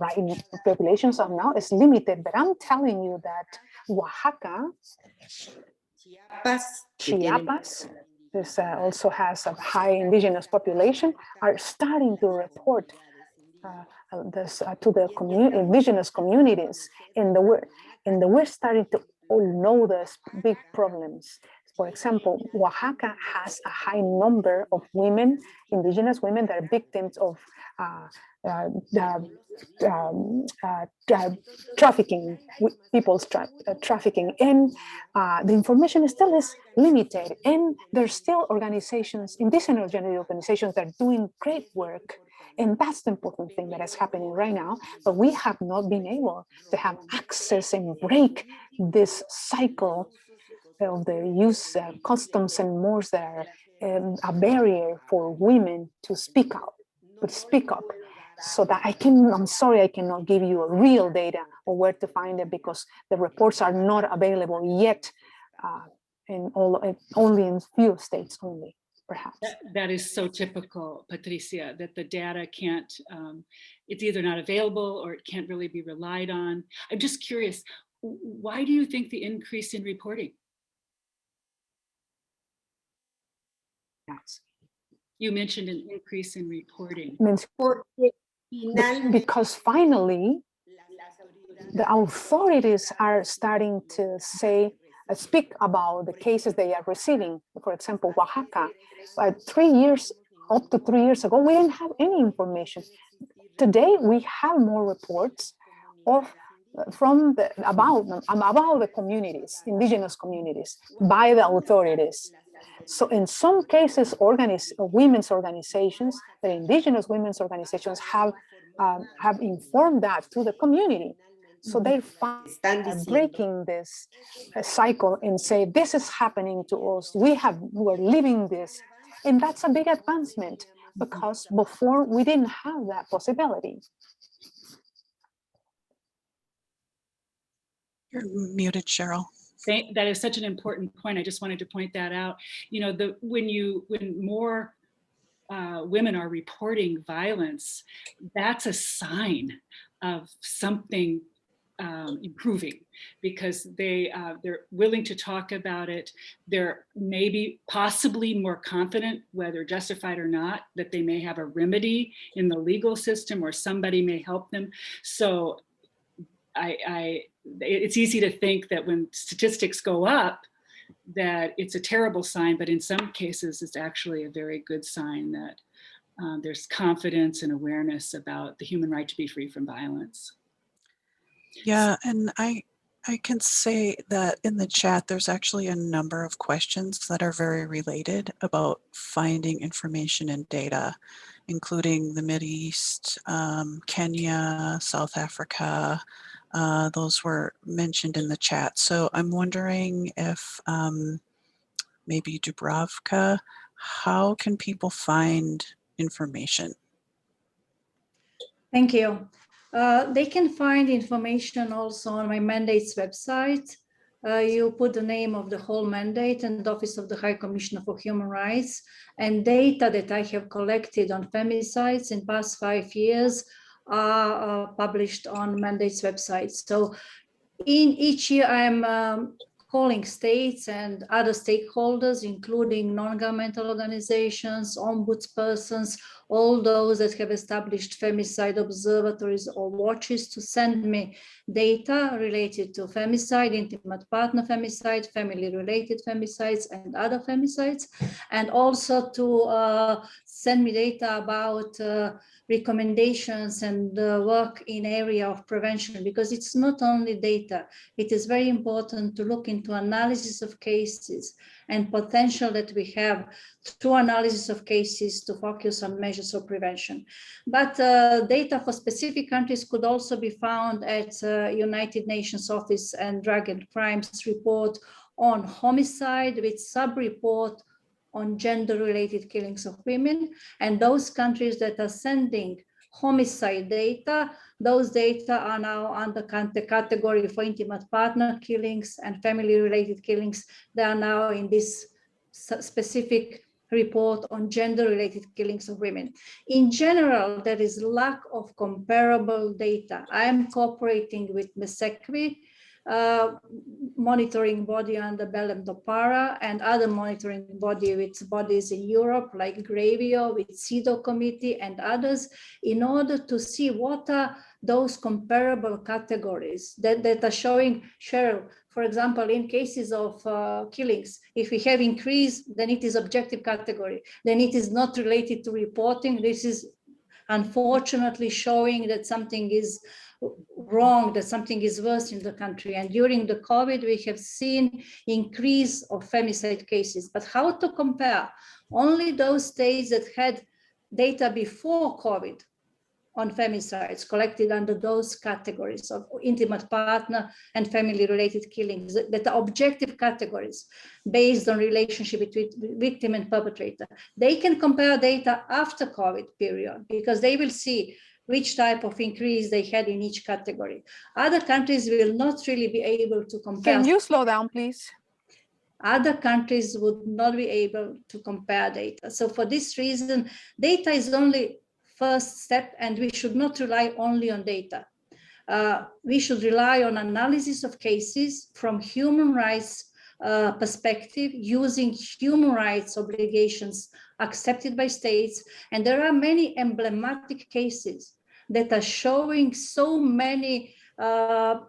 are now is limited. But I'm telling you that Oaxaca, Chiapas, this also has a high indigenous population, are starting to report this to the indigenous communities, and we're starting to all know these big problems. For example, Oaxaca has a high number of women, indigenous women, that are victims of trafficking, people's trafficking, and the information still is limited. And there's still organizations, indigenous organizations, that are doing great work. And that's the important thing that is happening right now. But we have not been able to have access and break this cycle of the use customs and mores that are a barrier for women to speak up. So that I'm sorry, I cannot give you a real data or where to find it because the reports are not available yet, only in few states only. Perhaps. That is so typical, Patricia, that the data can't, it's either not available or it can't really be relied on. I'm just curious, why do you think the increase in reporting? Yes. You mentioned an increase in reporting. Because finally, the authorities are starting to speak about the cases they are receiving. For example, Oaxaca, up to 3 years ago, we didn't have any information. Today, we have more reports about the communities, indigenous communities, by the authorities. So in some cases, women's organizations, the indigenous women's organizations have informed that to the community. So they're breaking this cycle and say, this is happening to us. We're living this. And that's a big advancement because before we didn't have that possibility. You're muted, Cheryl. That is such an important point. I just wanted to point that out. You know, when more women are reporting violence, that's a sign of something improving, because they're willing to talk about it. They're maybe possibly more confident, whether justified or not, that they may have a remedy in the legal system or somebody may help them. So it's easy to think that when statistics go up, that it's a terrible sign, but in some cases, it's actually a very good sign that there's confidence and awareness about the human right to be free from violence. Yeah, and I can say that in the chat, there's actually a number of questions that are very related about finding information and data, including the Mideast, Kenya, South Africa. Those were mentioned in the chat. So I'm wondering if maybe Dubravka, how can people find information? Thank you. They can find information also on my mandate's website. You put the name of the whole mandate and the Office of the High Commissioner for Human Rights, and data that I have collected on femicides in past 5 years are published on mandate's website. So in each year, I'm calling states and other stakeholders, including non-governmental organizations, ombudspersons, all those that have established femicide observatories or watches, to send me data related to femicide, intimate partner femicide, family-related femicides, and other femicides, and also to send me data about recommendations and work in area of prevention, because it's not only data. It is very important to look into analysis of cases and potential that we have through analysis of cases to focus on measures of prevention. But data for specific countries could also be found at United Nations Office and Drug and Crimes report on homicide, with sub-report on gender-related killings of women. And those countries that are sending homicide data, those data are now under the category for intimate partner killings and family-related killings. They are now in this specific report on gender-related killings of women. In general, there is lack of comparable data. I am cooperating with MESECVI, monitoring body under Belém do Pará, and other monitoring bodies in Europe, like Gravio, with CEDAW committee and others, in order to see what are those comparable categories that are showing. Cheryl, for example, in cases of killings, if we have increase, then it is objective category. Then it is not related to reporting. This is unfortunately showing that something is wrong, that something is worse in the country. And during the COVID, we have seen increase of femicide cases. But how to compare? Only those states that had data before COVID on femicides collected under those categories of intimate partner and family-related killings, that are objective categories based on relationship between victim and perpetrator. They can compare data after COVID period, because they will see which type of increase they had in each category. Other countries will not really be able to compare. Can you slow down, please? Other countries would not be able to compare data. So for this reason, data is only first step, and we should not rely only on data. We should rely on analysis of cases from human rights perspective, using human rights obligations accepted by states. And there are many emblematic cases that are showing so many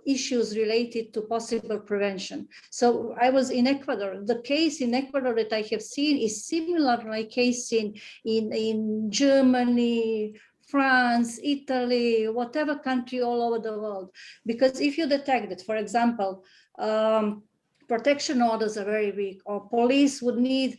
issues related to possible prevention. So I was in Ecuador. The case in Ecuador that I have seen is similar to a case in Germany, France, Italy, whatever country all over the world. Because if you detect that, for example, protection orders are very weak, or police would need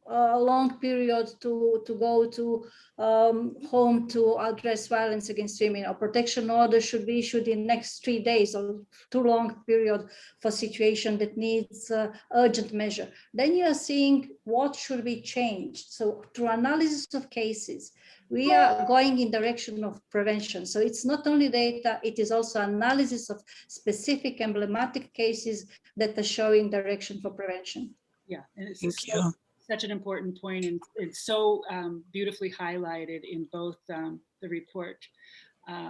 a long period to go to home to address violence against women, or protection order should be issued in next 3 days, or too long period for situation that needs urgent measure. Then you are seeing what should be changed. So through analysis of cases, we are going in direction of prevention. So it's not only data, it is also analysis of specific emblematic cases that are showing direction for prevention. Yeah, and it's Thank you. Such an important point, and it's so beautifully highlighted in both the report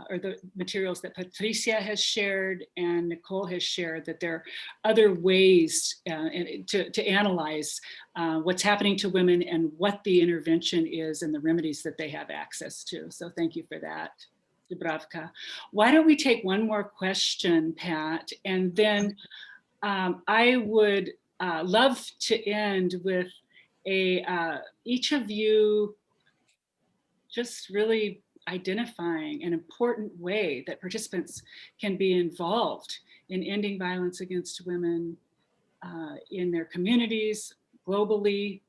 or the materials that Patricia has shared and Nicole has shared, that there are other ways to analyze what's happening to women and what the intervention is and the remedies that they have access to. So thank you for that, Dubravka. Why don't we take one more question, Pat, and then I would love to end with each of you just really identifying an important way that participants can be involved in ending violence against women in their communities, globally.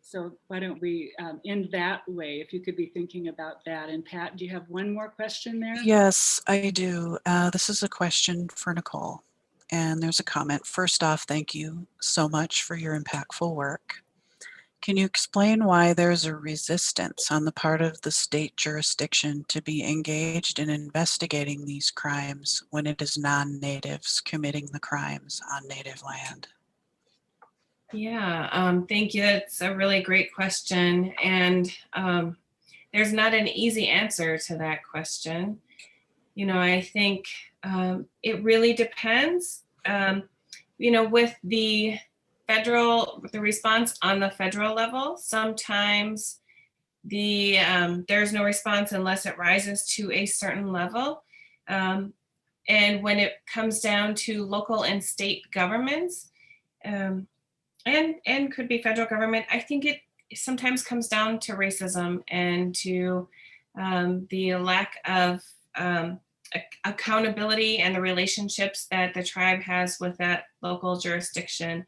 So why don't we end that way, if you could be thinking about that. And Pat, do you have one more question there? Yes, I do. This is a question for Nicole. And there's a comment. First off, thank you so much for your impactful work. Can you explain why there's a resistance on the part of the state jurisdiction to be engaged in investigating these crimes when it is non-natives committing the crimes on native land? Yeah, thank you. That's a really great question. And there's not an easy answer to that question. You know, I think it really depends. You know, with the response on the federal level, sometimes there's no response unless it rises to a certain level. And when it comes down to local and state governments, and could be federal government, I think it sometimes comes down to racism and to the lack of accountability and the relationships that the tribe has with that local jurisdiction.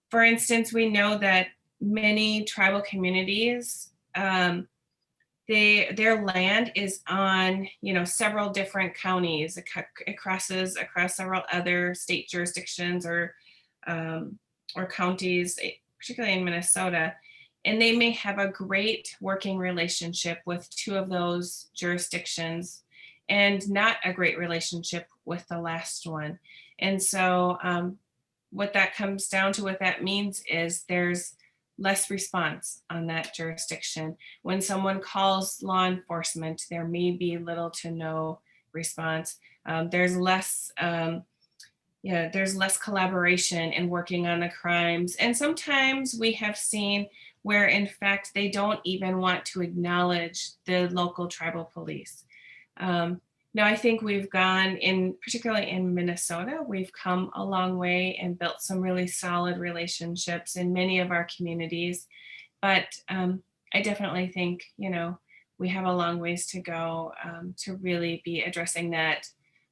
For instance, we know that many tribal communities, their land is on, you know, several different counties. It crosses across several other state jurisdictions or counties, particularly in Minnesota, and they may have a great working relationship with two of those jurisdictions and not a great relationship with the last one. And so what that comes down to, what that means is there's less response on that jurisdiction. When someone calls law enforcement, there may be little to no response. There's less collaboration in working on the crimes. And sometimes we have seen where in fact they don't even want to acknowledge the local tribal police. Now I think we've gone particularly in Minnesota, we've come a long way and built some really solid relationships in many of our communities. But I definitely think, you know, we have a long ways to go to really be addressing that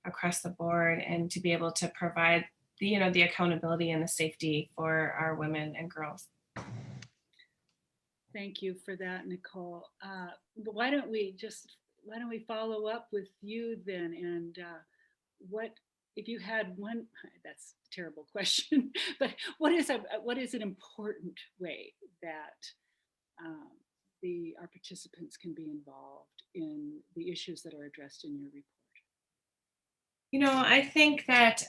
across the board and to be able to provide the accountability and the safety for our women and girls. Thank you for that, Nicole. But why don't we follow up with you then? And what if you had one? That's a terrible question. But what is an important way that our participants can be involved in the issues that are addressed in your report? You know, I think that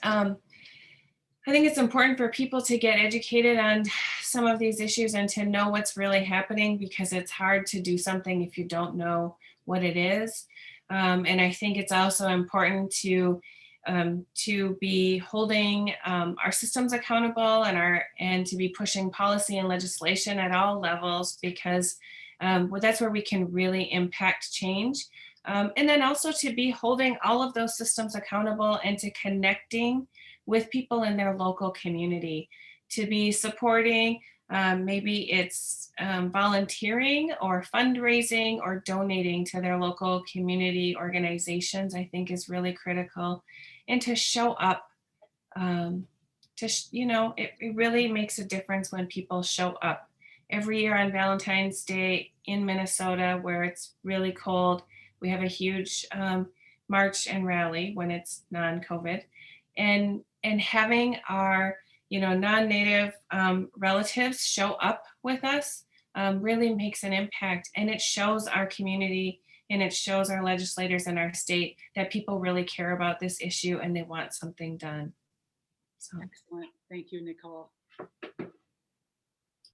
it's important for people to get educated on some of these issues and to know what's really happening, because it's hard to do something if you don't know what it is. And I think it's also important to be holding our systems accountable and to be pushing policy and legislation at all levels, because that's where we can really impact change. And then also to be holding all of those systems accountable and to connecting with people in their local community, to be supporting, maybe it's volunteering or fundraising or donating to their local community organizations, I think is really critical. And to show up, it really makes a difference when people show up. Every year on Valentine's Day in Minnesota, where it's really cold, we have a huge march and rally when it's non-COVID, and having our non-native relatives show up with us really makes an impact, and it shows our community and it shows our legislators in our state that people really care about this issue and they want something done. So excellent. Thank you, Nicole.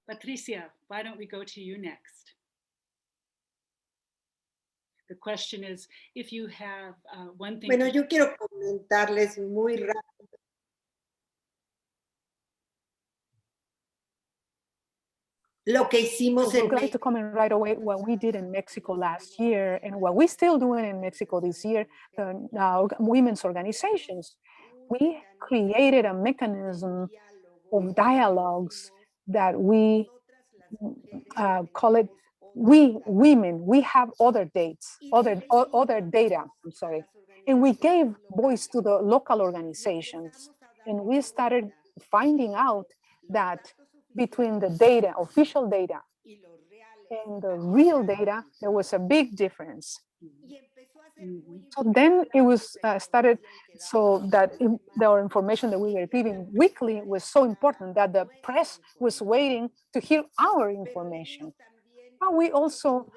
Patricia, why don't we go to you next? The question is, if you have one thing. Bueno, yo quiero comentarles muy rápido. Lo que hicimos I en would like to México. comment right away what we did in Mexico last year and what we're still doing in Mexico this year, the women's organizations. We created a mechanism of dialogues that we call it we women. We have other dates, other data, I'm sorry. And we gave voice to the local organizations. And we started finding out that between the data, official data, and the real data, there was a big difference. So then it was started so that the information that we were giving weekly was so important that the press was waiting to hear our information. But we also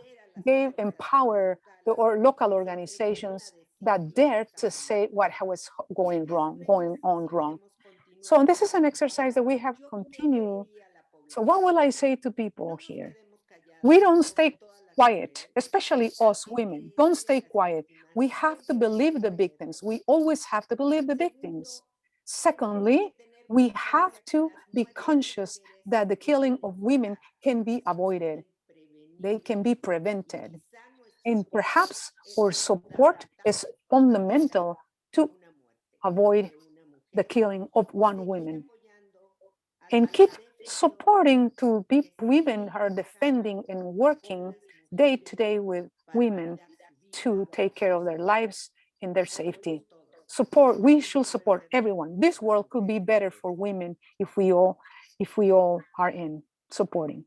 gave empower our local organizations that dared to say what was going on wrong. So this is an exercise that we have continued. So what will I say to people here? We don't stay quiet, especially us women. Don't stay quiet. We have to believe the victims. We always have to believe the victims. Secondly, we have to be conscious that the killing of women can be avoided. They can be prevented. And perhaps our support is fundamental to avoid the killing of one woman. And keep supporting to be women are defending and working day to day with women to take care of their lives and their safety. We should support everyone. This world could be better for women if we all are in supporting.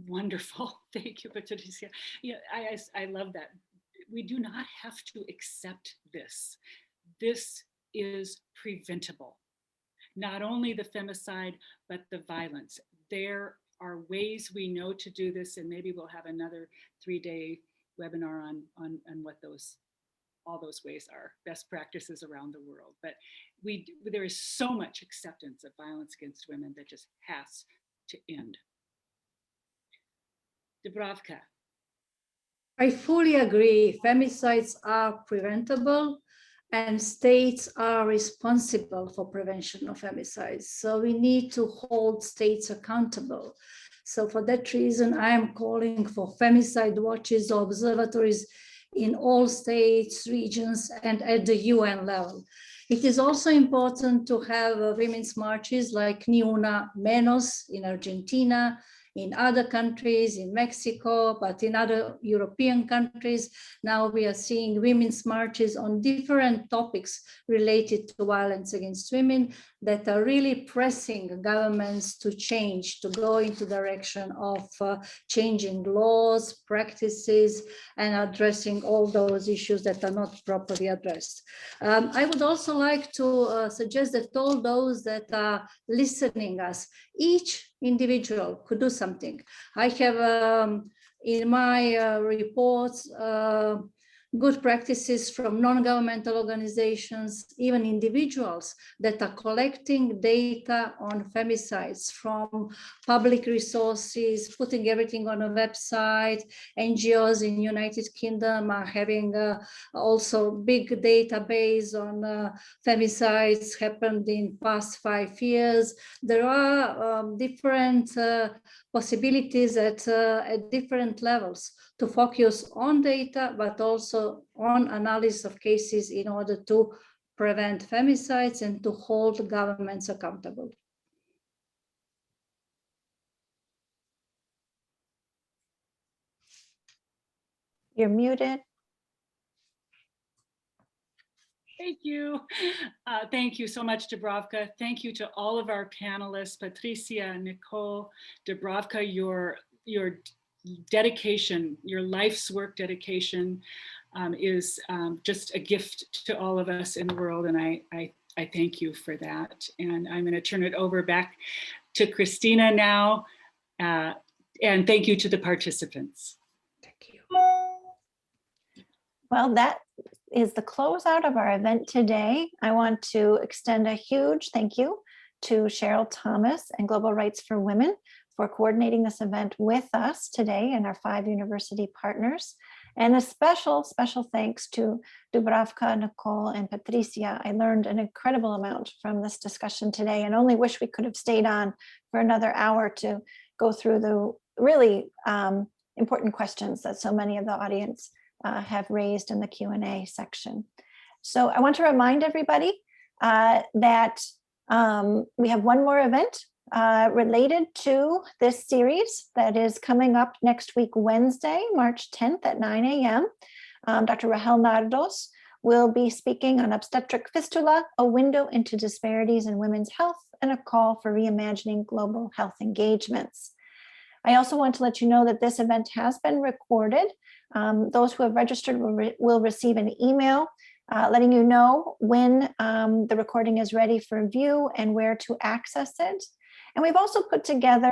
Wonderful. Thank you, Patricia. Yeah, I love that. We do not have to accept this. This is preventable. Not only the femicide, but the violence. There are ways we know to do this, and maybe we'll have another 3-day webinar on what all those ways are, best practices around the world. But there is so much acceptance of violence against women that just has to end. Dubravka. I fully agree. Femicides are preventable and states are responsible for prevention of femicides. So we need to hold states accountable. So for that reason, I am calling for femicide watches or observatories in all states, regions, and at the UN level. It is also important to have women's marches like Ni Una Menos in Argentina, in other countries, in Mexico, but in other European countries. Now we are seeing women's marches on different topics related to violence against women that are really pressing governments to change, to go into the direction of changing laws, practices, and addressing all those issues that are not properly addressed. I would also like to suggest that all those that are listening us, each individual could do something. I have in my reports good practices from non-governmental organizations, even individuals that are collecting data on femicides from public resources, putting everything on a website. NGOs in United Kingdom are having also big database on femicides happened in past 5 years. There are different possibilities at different levels to focus on data, but also on analysis of cases in order to prevent femicides and to hold governments accountable. You're muted. Thank you. Thank you so much, Dubravka. Thank you to all of our panelists, Patricia, Nicole, Dubravka, your dedication, your life's work dedication is just a gift to all of us in the world. And I thank you for that. And I'm going to turn it over back to Christina now. And thank you to the participants. Thank you. Well, that is the closeout of our event today. I want to extend a huge thank you to Cheryl Thomas and Global Rights for Women for coordinating this event with us today and our 5 university partners. And a special thanks to Dubravka, Nicole, and Patricia. I learned an incredible amount from this discussion today and only wish we could have stayed on for another hour to go through the really important questions that so many of the audience have raised in the Q&A section. So I want to remind everybody that we have one more event related to this series that is coming up next week, Wednesday, March 10th at 9 a.m. Dr. Rahel Nardos will be speaking on obstetric fistula, a window into disparities in women's health and a call for reimagining global health engagements. I also want to let you know that this event has been recorded. Those who have registered will receive an email letting you know when the recording is ready for view and where to access it. And we've also put together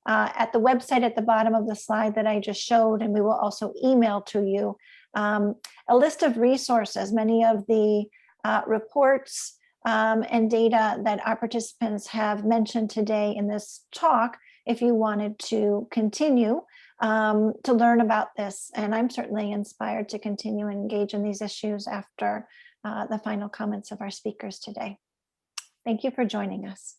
at the website at the bottom of the slide that I just showed, and we will also email to you a list of resources, many of the reports and data that our participants have mentioned today in this talk, if you wanted to continue to learn about this. And I'm certainly inspired to continue and engage in these issues after the final comments of our speakers today. Thank you for joining us.